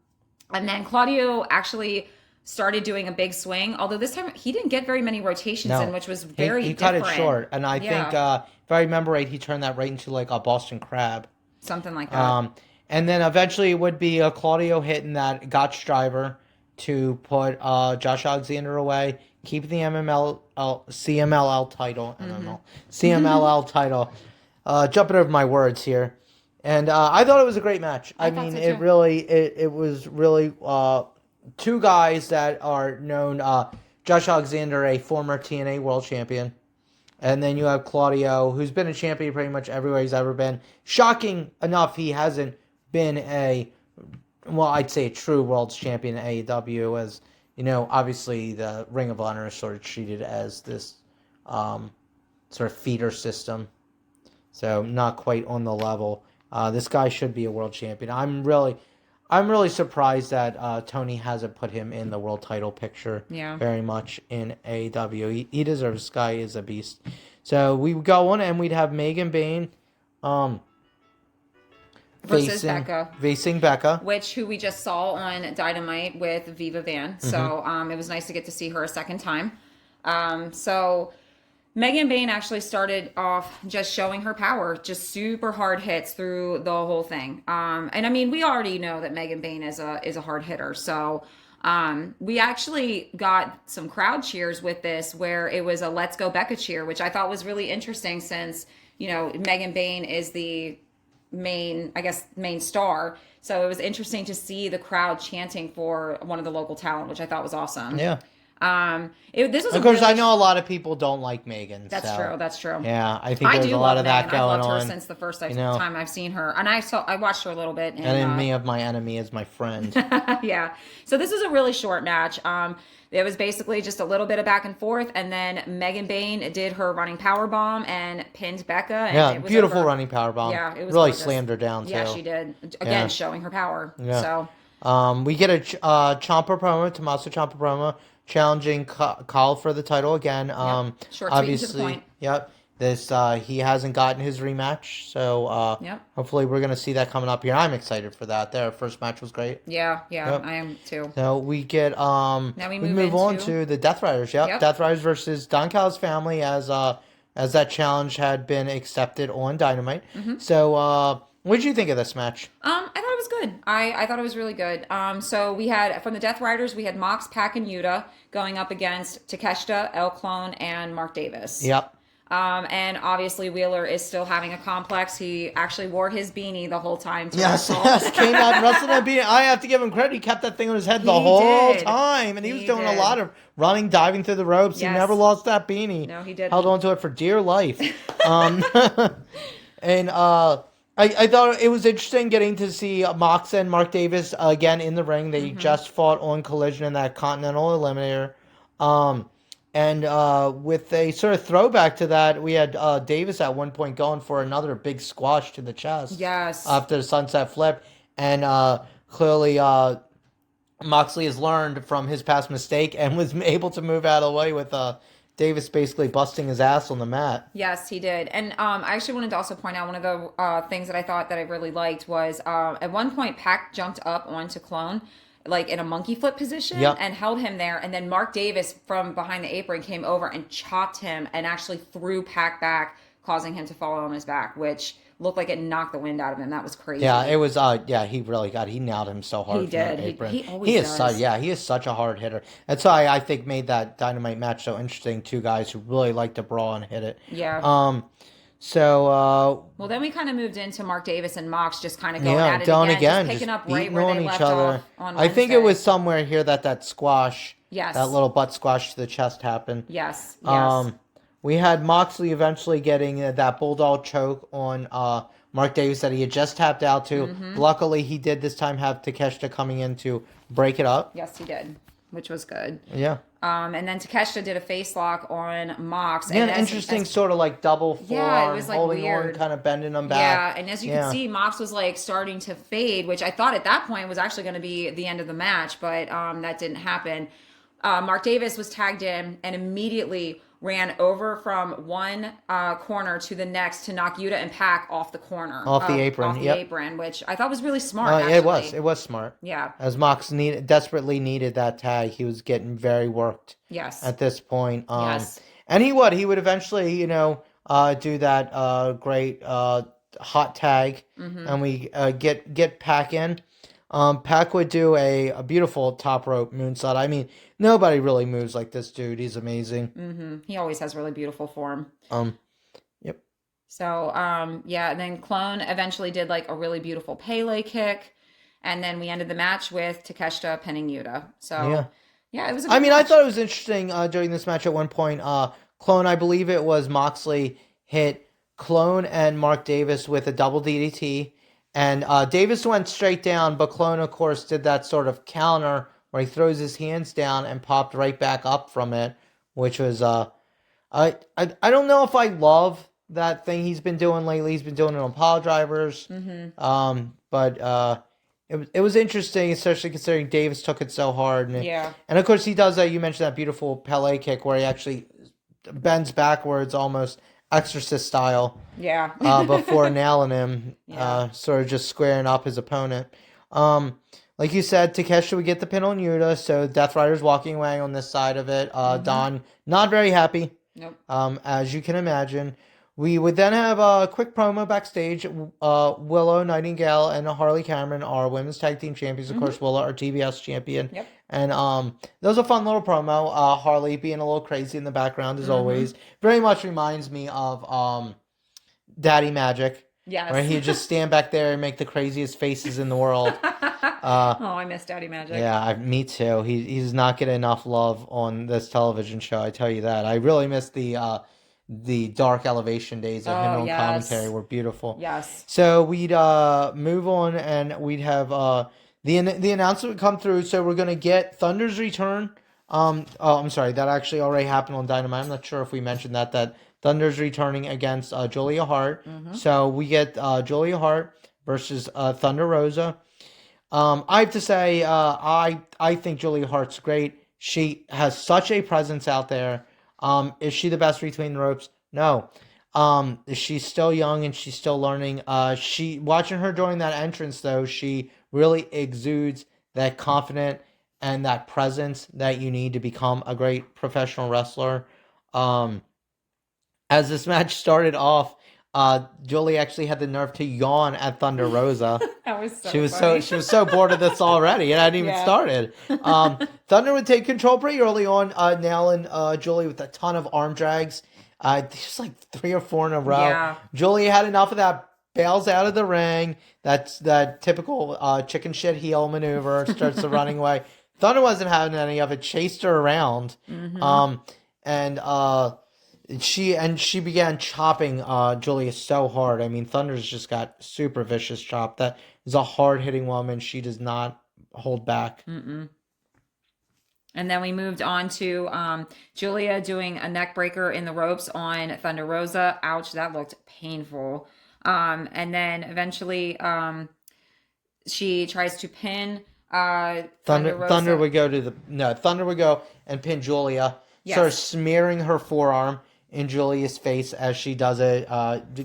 then Claudio actually started doing a big swing, although this time he didn't get very many rotations in, which was very he different. cut it short, and I think if I remember right, he turned that right into like a Boston Crab, something like that. And then eventually it would be Claudio hitting that Gotch driver to put Josh Alexander away, keep the CMLL title, CMLL title. Jumping over my words here, and I thought it was a great match. I mean, so it was really two guys that are known. Josh Alexander, a former TNA World Champion, and then you have Claudio, who's been a champion pretty much everywhere he's ever been. Shocking enough, he hasn't been I'd say a true World's Champion in AEW, as you know, obviously the Ring of Honor is sort of treated as this sort of feeder system. So not quite on the level. This guy should be a world champion. I'm really surprised that Tony hasn't put him in the world title picture very much in AEW. He deserves. This guy is a beast. So we would go on and we'd have Megan Bayne facing Becca. Who we just saw on Dynamite with Viva Van. So it was nice to get to see her a second time. So Megan Bayne actually started off just showing her power, just super hard hits through the whole thing. And I mean, we already know that Megan Bayne is a hard hitter. So we actually got some crowd cheers with this, where it was a "Let's Go Becca" cheer, which I thought was really interesting, since Megan Bayne is the main star. So it was interesting to see the crowd chanting for one of the local talent, which I thought was awesome. Yeah. This was of course, I know a lot of people don't like Megan. That's true. Yeah, I think there's a lot of that going on. I've loved her since the first time I've seen her, and I watched her a little bit. And enemy of my enemy is my friend. Yeah. So this was a really short match. It was basically just a little bit of back and forth, and then Megan Bayne did her running power bomb and pinned Becca. And it was beautiful over. Running power bomb. Yeah, it was really gorgeous. Slammed her down too. Yeah, she did. Again, showing her power. Yeah. So we get a Ciampa promo, Tommaso Ciampa promo, challenging Kyle for the title again. Short, obviously, sweet, and to the point. Yep. This he hasn't gotten his rematch, so hopefully we're gonna see that coming up here. I'm excited for that. Their first match was great. Yeah, I am too. So we get now we move on to the Death Riders. Yep. Death Riders versus Don Callis family, as that challenge had been accepted on Dynamite. So what did you think of this match? I thought it was good. I thought it was really good. So we had, from the Death Riders, we had Mox, Pac, and Yuta going up against Takeshita, El Clone, and Mark Davis. Yep. And obviously Wheeler is still having a complex. He actually wore his beanie the whole time. Yes, came out and wrestled that beanie. I have to give him credit. He kept that thing on his head the whole time. And he was doing a lot of running, diving through the ropes. Yes. He never lost that beanie. No, he didn't. Held on to it for dear life. And I thought it was interesting getting to see Mox and Mark Davis again in the ring. They just fought on Collision in that Continental Eliminator. And with a sort of throwback to that, we had Davis at one point going for another big squash to the chest. Yes. After the sunset flip. And clearly Moxley has learned from his past mistake and was able to move out of the way with Davis basically busting his ass on the mat. Yes, he did. And I actually wanted to also point out one of the things that I thought that I really liked was at one point Pac jumped up onto Clone, like in a monkey flip position, and held him there. And then Mark Davis from behind the apron came over and chopped him and actually threw Pac back, causing him to fall on his back, which looked like it knocked the wind out of him. That was crazy. Yeah, it was. He really he nailed him so hard. He from that did. apron. He always does. He is such a hard hitter. That's why I think made that Dynamite match so interesting. Two guys who really like to brawl and hit it. Yeah. So. Well, then we kind of moved into Mark Davis and Mox just kind of going at it again, just picking up right where they left off on Wednesday. I think it was somewhere here that squash, yes, that little butt squash to the chest happened. Yes. We had Moxley eventually getting that bulldog choke on Mark Davis that he had just tapped out to. Mm-hmm. Luckily, he did this time have Takeshita coming in to break it up. Yes, he did, which was good. Yeah. And then Takeshita did a face lock on Mox. Yeah, an interesting sort of like double forearm, yeah, it was like holding weird. on, kind of bending them back. Yeah, and as you can see, Mox was like starting to fade, which I thought at that point was actually going to be the end of the match, but that didn't happen. Mark Davis was tagged in and immediately ran over from one corner to the next to knock Yuta and Pac off the corner. Off the apron, apron, which I thought was really smart, actually. It was smart. Yeah. As Mox desperately needed that tag, he was getting very worked. Yes. At this point. Yes. And he would eventually, do that great hot tag, mm-hmm. and we get Pac in. Pac would do a beautiful top rope moonsault. I mean, nobody really moves like this dude. He's amazing. Mm-hmm. He always has really beautiful form. Yep. So, and then Clone eventually did like a really beautiful Pele kick, and then we ended the match with Takeshita pinning Yuta. So, yeah, it was a good match. I thought it was interesting during this match at one point. Clone, I believe it was Moxley, hit Clone and Mark Davis with a double DDT. And Davis went straight down, but Clone, of course, did that sort of counter where he throws his hands down and popped right back up from it, which was I don't know if I love that thing he's been doing lately. He's been doing it on pile drivers, mm-hmm. But it was interesting, especially considering Davis took it so hard. And of course he does that. You mentioned that beautiful Pele kick where he actually bends backwards almost Exorcist style. Yeah. Before nailing him, sort of just squaring up his opponent. Like you said, Takeshita would get the pin on Yuta, so Death Rider's walking away on this side of it. Don, not very happy. Nope. As you can imagine. We would then have a quick promo backstage. Willow Nightingale and Harley Cameron are women's tag team champions. Of course, Willow, our TBS champion. Yep. And that was a fun little promo. Harley being a little crazy in the background as always. Very much reminds me of Daddy Magic. Yes. Where he'd just stand back there and make the craziest faces in the world. I miss Daddy Magic. Yeah, me too. He's not getting enough love on this television show, I tell you that. I really miss the dark elevation days of him on commentary were beautiful. Yes. So we'd move on and we'd have the announcement would come through. So we're gonna get Thunder's return. I'm sorry, that actually already happened on Dynamite. I'm not sure if we mentioned that Thunder's returning against Julia Hart. Mm-hmm. So we get Julia Hart versus Thunder Rosa. I have to say, I think Julia Hart's great. She has such a presence out there. Is she the best between the ropes? No. She's still young and she's still learning. Watching her during that entrance though, she really exudes that confidence and that presence that you need to become a great professional wrestler. As this match started off, Julie actually had the nerve to yawn at Thunder Rosa. That was so funny. She was so bored of this already, and I hadn't even started. Thunder would take control pretty early on, nailing Julie with a ton of arm drags. Just like 3 or 4 in a row. Yeah. Julie had enough of that, bails out of the ring. That's that typical chicken shit heel maneuver, starts the running away. Thunder wasn't having any of it, chased her around. Mm-hmm. She began chopping Julia so hard. I mean, Thunder's just got super vicious chop. That is a hard-hitting woman. She does not hold back. Mm-mm. And then we moved on to Julia doing a neck breaker in the ropes on Thunder Rosa. Ouch, that looked painful. And then eventually she tries to pin Thunder Rosa. Thunder would go and pin Julia. Yes. Sort of smearing her forearm in Julia's face as she does it,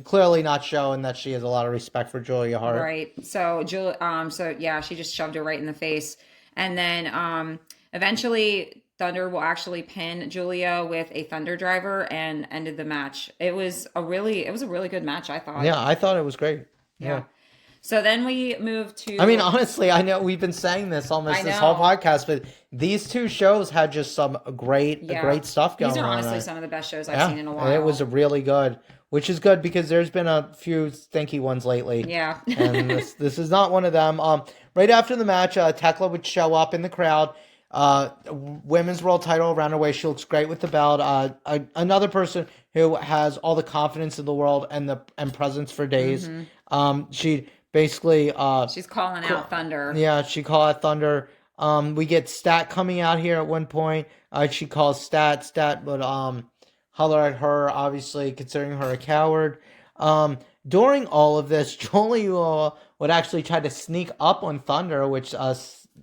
clearly not showing that she has a lot of respect for Julia Hart. Right. So she just shoved her right in the face, and then eventually Thunder will actually pin Julia with a Thunder driver and ended the match. It was a really good match, I thought. Yeah, I thought it was great. Yeah. So then we move to. I mean, honestly, I know we've been saying this almost this whole podcast, but these two shows had just some great stuff going on. These are honestly some of the best shows I've seen in a while. It was really good, which is good because there's been a few stinky ones lately. Yeah. And this is not one of them. Right after the match, Tekla would show up in the crowd. Women's world title around her waist. She looks great with the belt. Another person who has all the confidence in the world and presence for days. She basically she's calling out Thunder. Yeah, she called out Thunder. We get Stat coming out here at one point. She calls Stat would holler at her, obviously considering her a coward. During all of this, Jolie would actually try to sneak up on Thunder, which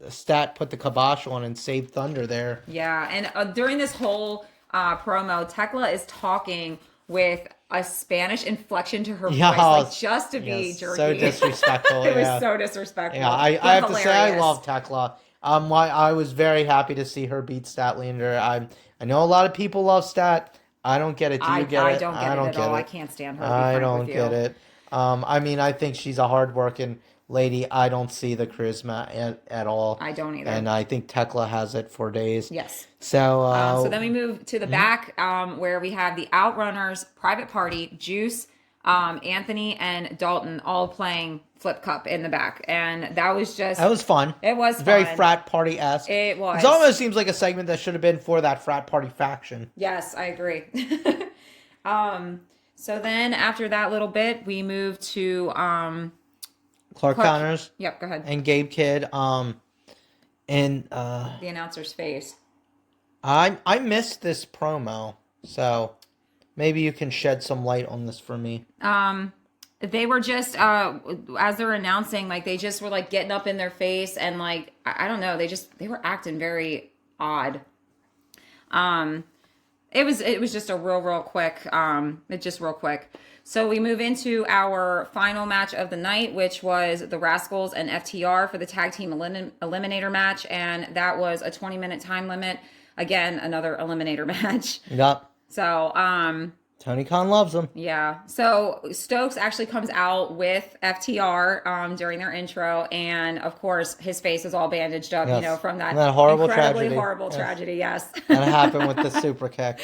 Stat put the kibosh on and saved Thunder there. Yeah, and during this whole promo, Tekla is talking with a Spanish inflection to her voice, like just to be jerky. So disrespectful. It was so disrespectful. Yeah, I have to say I love Tekla. I was very happy to see her beat Statlander. I know a lot of people love Stat. I don't get it. Do you get it? I don't get it at all. I can't stand her. I don't get it. I mean, I think she's a hardworking lady. I don't see the charisma at all. I don't either. And I think Tekla has it for days. Yes. So then we move to the back where we have the Outrunners, Private Party, Juice, Anthony, and Dalton all playing Flip Cup in the back. And that was fun. It was very fun. frat party-esque. It was. It almost seems like a segment that should have been for that frat party faction. Yes, I agree. So then after that little bit, we move to Clark Connors. Yep, go ahead. And Gabe Kidd. And the announcer's face. I missed this promo, so maybe you can shed some light on this for me. They were just as they're announcing, like they just were like getting up in their face and like I don't know, they were acting very odd. It was just a real quick. Real quick. So we move into our final match of the night, which was the Rascals and FTR for the tag team eliminator match, and that was a 20-minute time limit. Again, another eliminator match. Yep. So, Tony Khan loves them. Yeah. So Stokes actually comes out with FTR during their intro, and of course his face is all bandaged up, yes. From that horrible incredibly tragedy. Horrible tragedy. Yes. That happened with the super kick.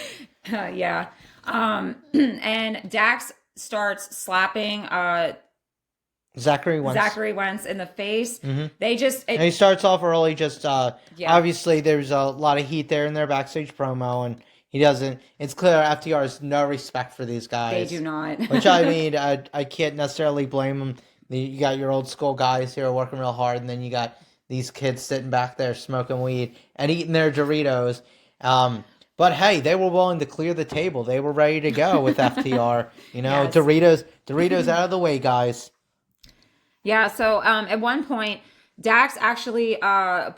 Yeah. And Dax starts slapping Zachary Wentz in the face. Mm-hmm. And he starts off early. Obviously there's a lot of heat there in their backstage promo, and he doesn't. It's clear FTR has no respect for these guys. They do not. Which I mean, I can't necessarily blame them. You got your old school guys here working real hard, and then you got these kids sitting back there smoking weed and eating their Doritos. But hey, they were willing to clear the table. They were ready to go with FTR. Yes. Doritos out of the way, guys. Yeah. So at one point, Dax actually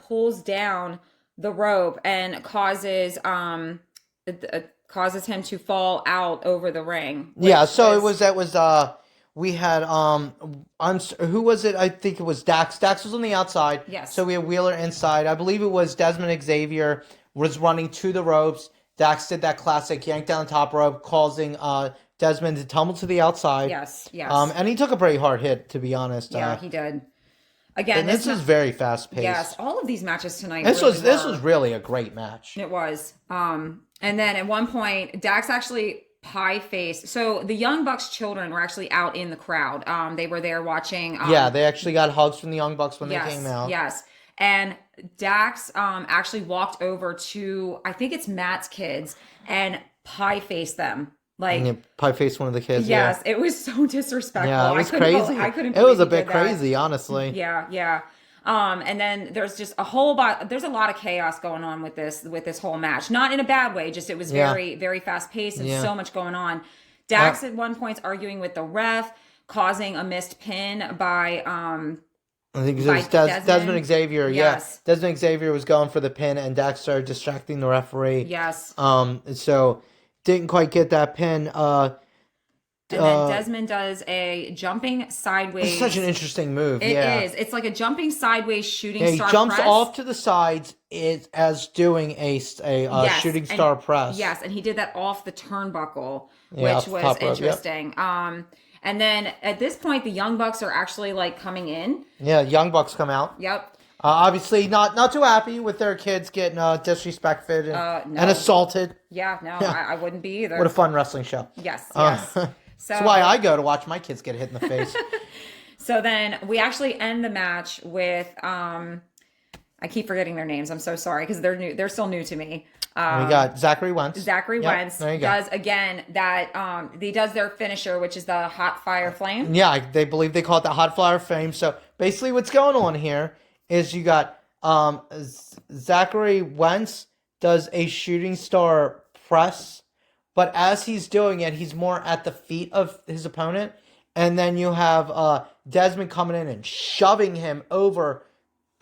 pulls down the rope and causes him to fall out over the ring. Yeah, so we had who was it? I think it was Dax. Dax was on the outside. Yes. So we had Wheeler inside. I believe it was Desmond Xavier was running to the ropes. Dax did that classic yank down the top rope, causing Desmond to tumble to the outside. Yes. And he took a pretty hard hit, to be honest. Yeah, he did. Again, this is very fast paced. Yes, all of these matches tonight. This was really a great match. It was. And then at one point, Dax actually pie faced. So the Young Bucks children were actually out in the crowd. They were there watching. They actually got hugs from the Young Bucks when they came out. Yes. And Dax actually walked over to, I think it's Matt's kids, and pie faced them. Pie faced one of the kids. Yes, it was so disrespectful. Yeah, it was crazy. It was a bit crazy, honestly. Yeah. And then there's just there's a lot of chaos going on with this whole match. Not in a bad way, just it was very, very fast paced and so much going on. Dax at one point is arguing with the ref, causing a missed pin by I think it was Desmond Xavier. Yes. Yeah, Desmond Xavier was going for the pin, and Dax started distracting the referee. Yes. So didn't quite get that pin. And then Desmond does a jumping sideways. It's such an interesting move. It is. It's like a jumping sideways shooting star he jumps press. off to the sides as doing a shooting star press. Yes, and he did that off the turnbuckle, Yeah, which was interesting. Yep. And then at this point, the Young Bucks are actually like coming in. Yeah, Young Bucks come out. Yep. Obviously, not too happy with their kids getting disrespected and assaulted. Yeah, no, yeah. I wouldn't be either. What a fun wrestling show. Yes. So, that's why I go to watch my kids get hit in the face. So then we actually end the match with I keep forgetting their names. I'm so sorry because they're new. They're still new to me. We got Zachary Wentz. Wentz does again that he does their finisher, which is the hot fire flame. Yeah, they believe they call it the hot fire flame. So basically, what's going on here is you got Zachary Wentz does a shooting star press. But as he's doing it, he's more at the feet of his opponent. And then you have Desmond coming in and shoving him over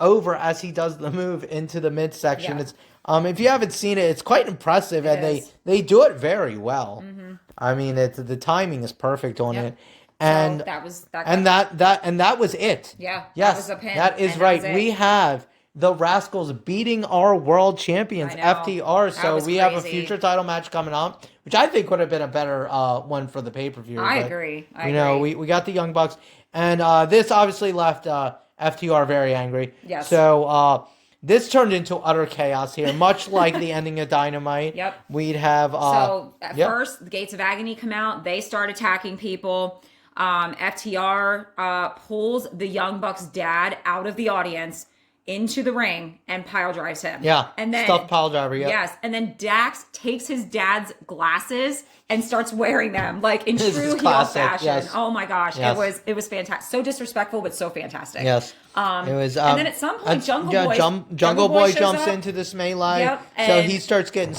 as he does the move into the midsection. Yeah. It's if you haven't seen it, it's quite impressive. And they do it very well. Mm-hmm. I mean, the timing is perfect on it. And so that was it. Yeah. Yes, that was a pin. That is right. We have the Rascals beating our world champions, FTR. So we have a future title match coming up, which I think would have been a better one for the pay-per-view. I agree. We got the Young Bucks. And this obviously left FTR very angry. Yes. So this turned into utter chaos here, much like the ending of Dynamite. Yep. We'd have... first, the Gates of Agony come out. They start attacking people. FTR pulls the Young Bucks' dad out of the audience into the ring and pile drives him. Yeah. And then stuffed pile driver, yeah. Yes. And then Dax takes his dad's glasses and starts wearing them like in true heel fashion. Yes. Oh my gosh. Yes. It was fantastic. So disrespectful, but so fantastic. Yes. It was and then at some point Jungle Boy jumps into this melee. Yep. So he starts getting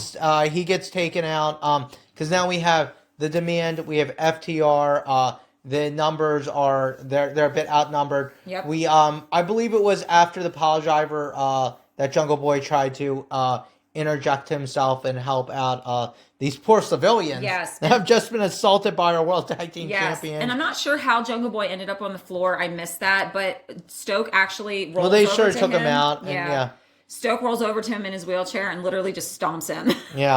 he gets taken out. Because now we have the Demand, we have FTR, the numbers are they're a bit outnumbered. Yep. We I believe it was after the pile driver that Jungle Boy tried to interject himself and help out these poor civilians that have just been assaulted by our World Tag Team champion. And I'm not sure how Jungle Boy ended up on the floor. I missed that, but Stoke actually rolled over to him. Well, they sure took him out. Yeah. Stoke rolls over to him in his wheelchair and literally just stomps him,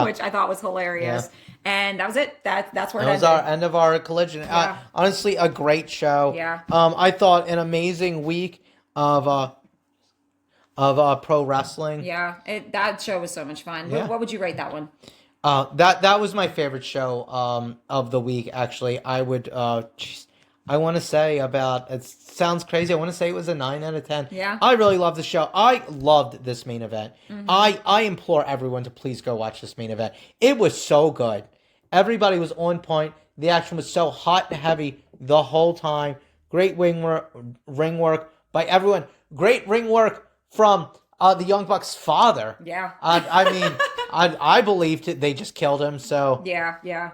which I thought was hilarious. Yeah. And that was it. That's where it ended. That was our end of our Collision. Yeah. Honestly, a great show. Yeah. I thought an amazing week of pro wrestling. Yeah. That show was so much fun. Yeah. What would you rate that one? That was my favorite show of the week. Actually, I would. I want to say it sounds crazy. I want to say it was a 9 out of 10. Yeah. I really love the show. I loved this main event. Mm-hmm. I implore everyone to please go watch this main event. It was so good. Everybody was on point. The action was so hot and heavy the whole time. Great ring work by everyone. Great ring work from the Young Bucks' father. Yeah. I mean, I believed they just killed him. So yeah.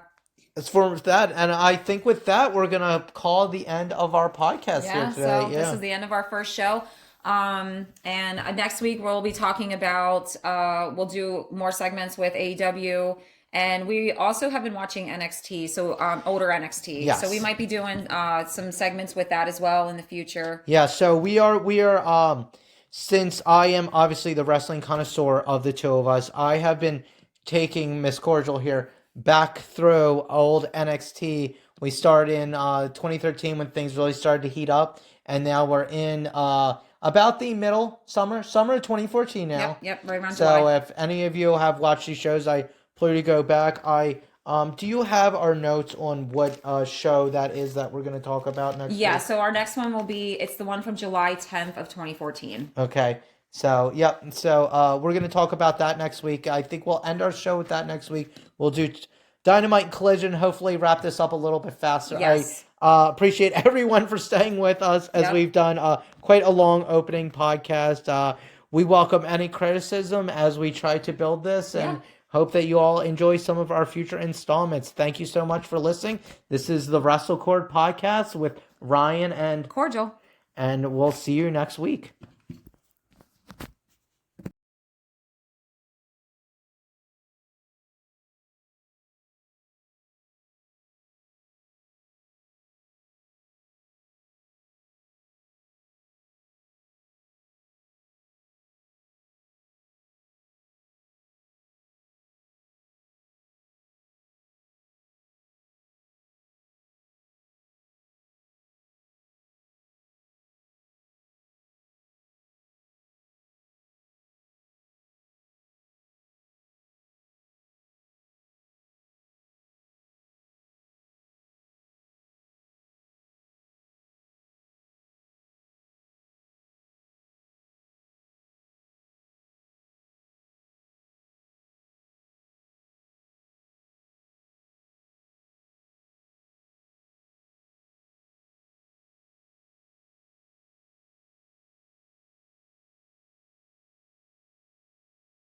As far as that, and I think with that, we're going to call the end of our podcast here today. So this is the end of our first show. And next week, we'll be talking about, we'll do more segments with AEW. And we also have been watching NXT, so older NXT. Yes. So we might be doing some segments with that as well in the future. Yeah, so we are since I am obviously the wrestling connoisseur of the two of us, I have been taking Miss Cordial here back through old NXT. We started in 2013 when things really started to heat up, and now we're in about the middle summer of 2014 now. Yep, right around July. So if any of you have watched these shows, I implore you to go back. Do you have our notes on what show that is that we're going to talk about next week? Yeah, so our next one will be, it's the one from July 10th of 2014. Okay. So, yep. So, we're going to talk about that next week. I think we'll end our show with that next week. We'll do Dynamite and Collision, hopefully wrap this up a little bit faster. Yes. I appreciate everyone for staying with us as we've done quite a long opening podcast. We welcome any criticism as we try to build this and hope that you all enjoy some of our future installments. Thank you so much for listening. This is the WrestleCord Podcast with Ryan and Cordial. And we'll see you next week.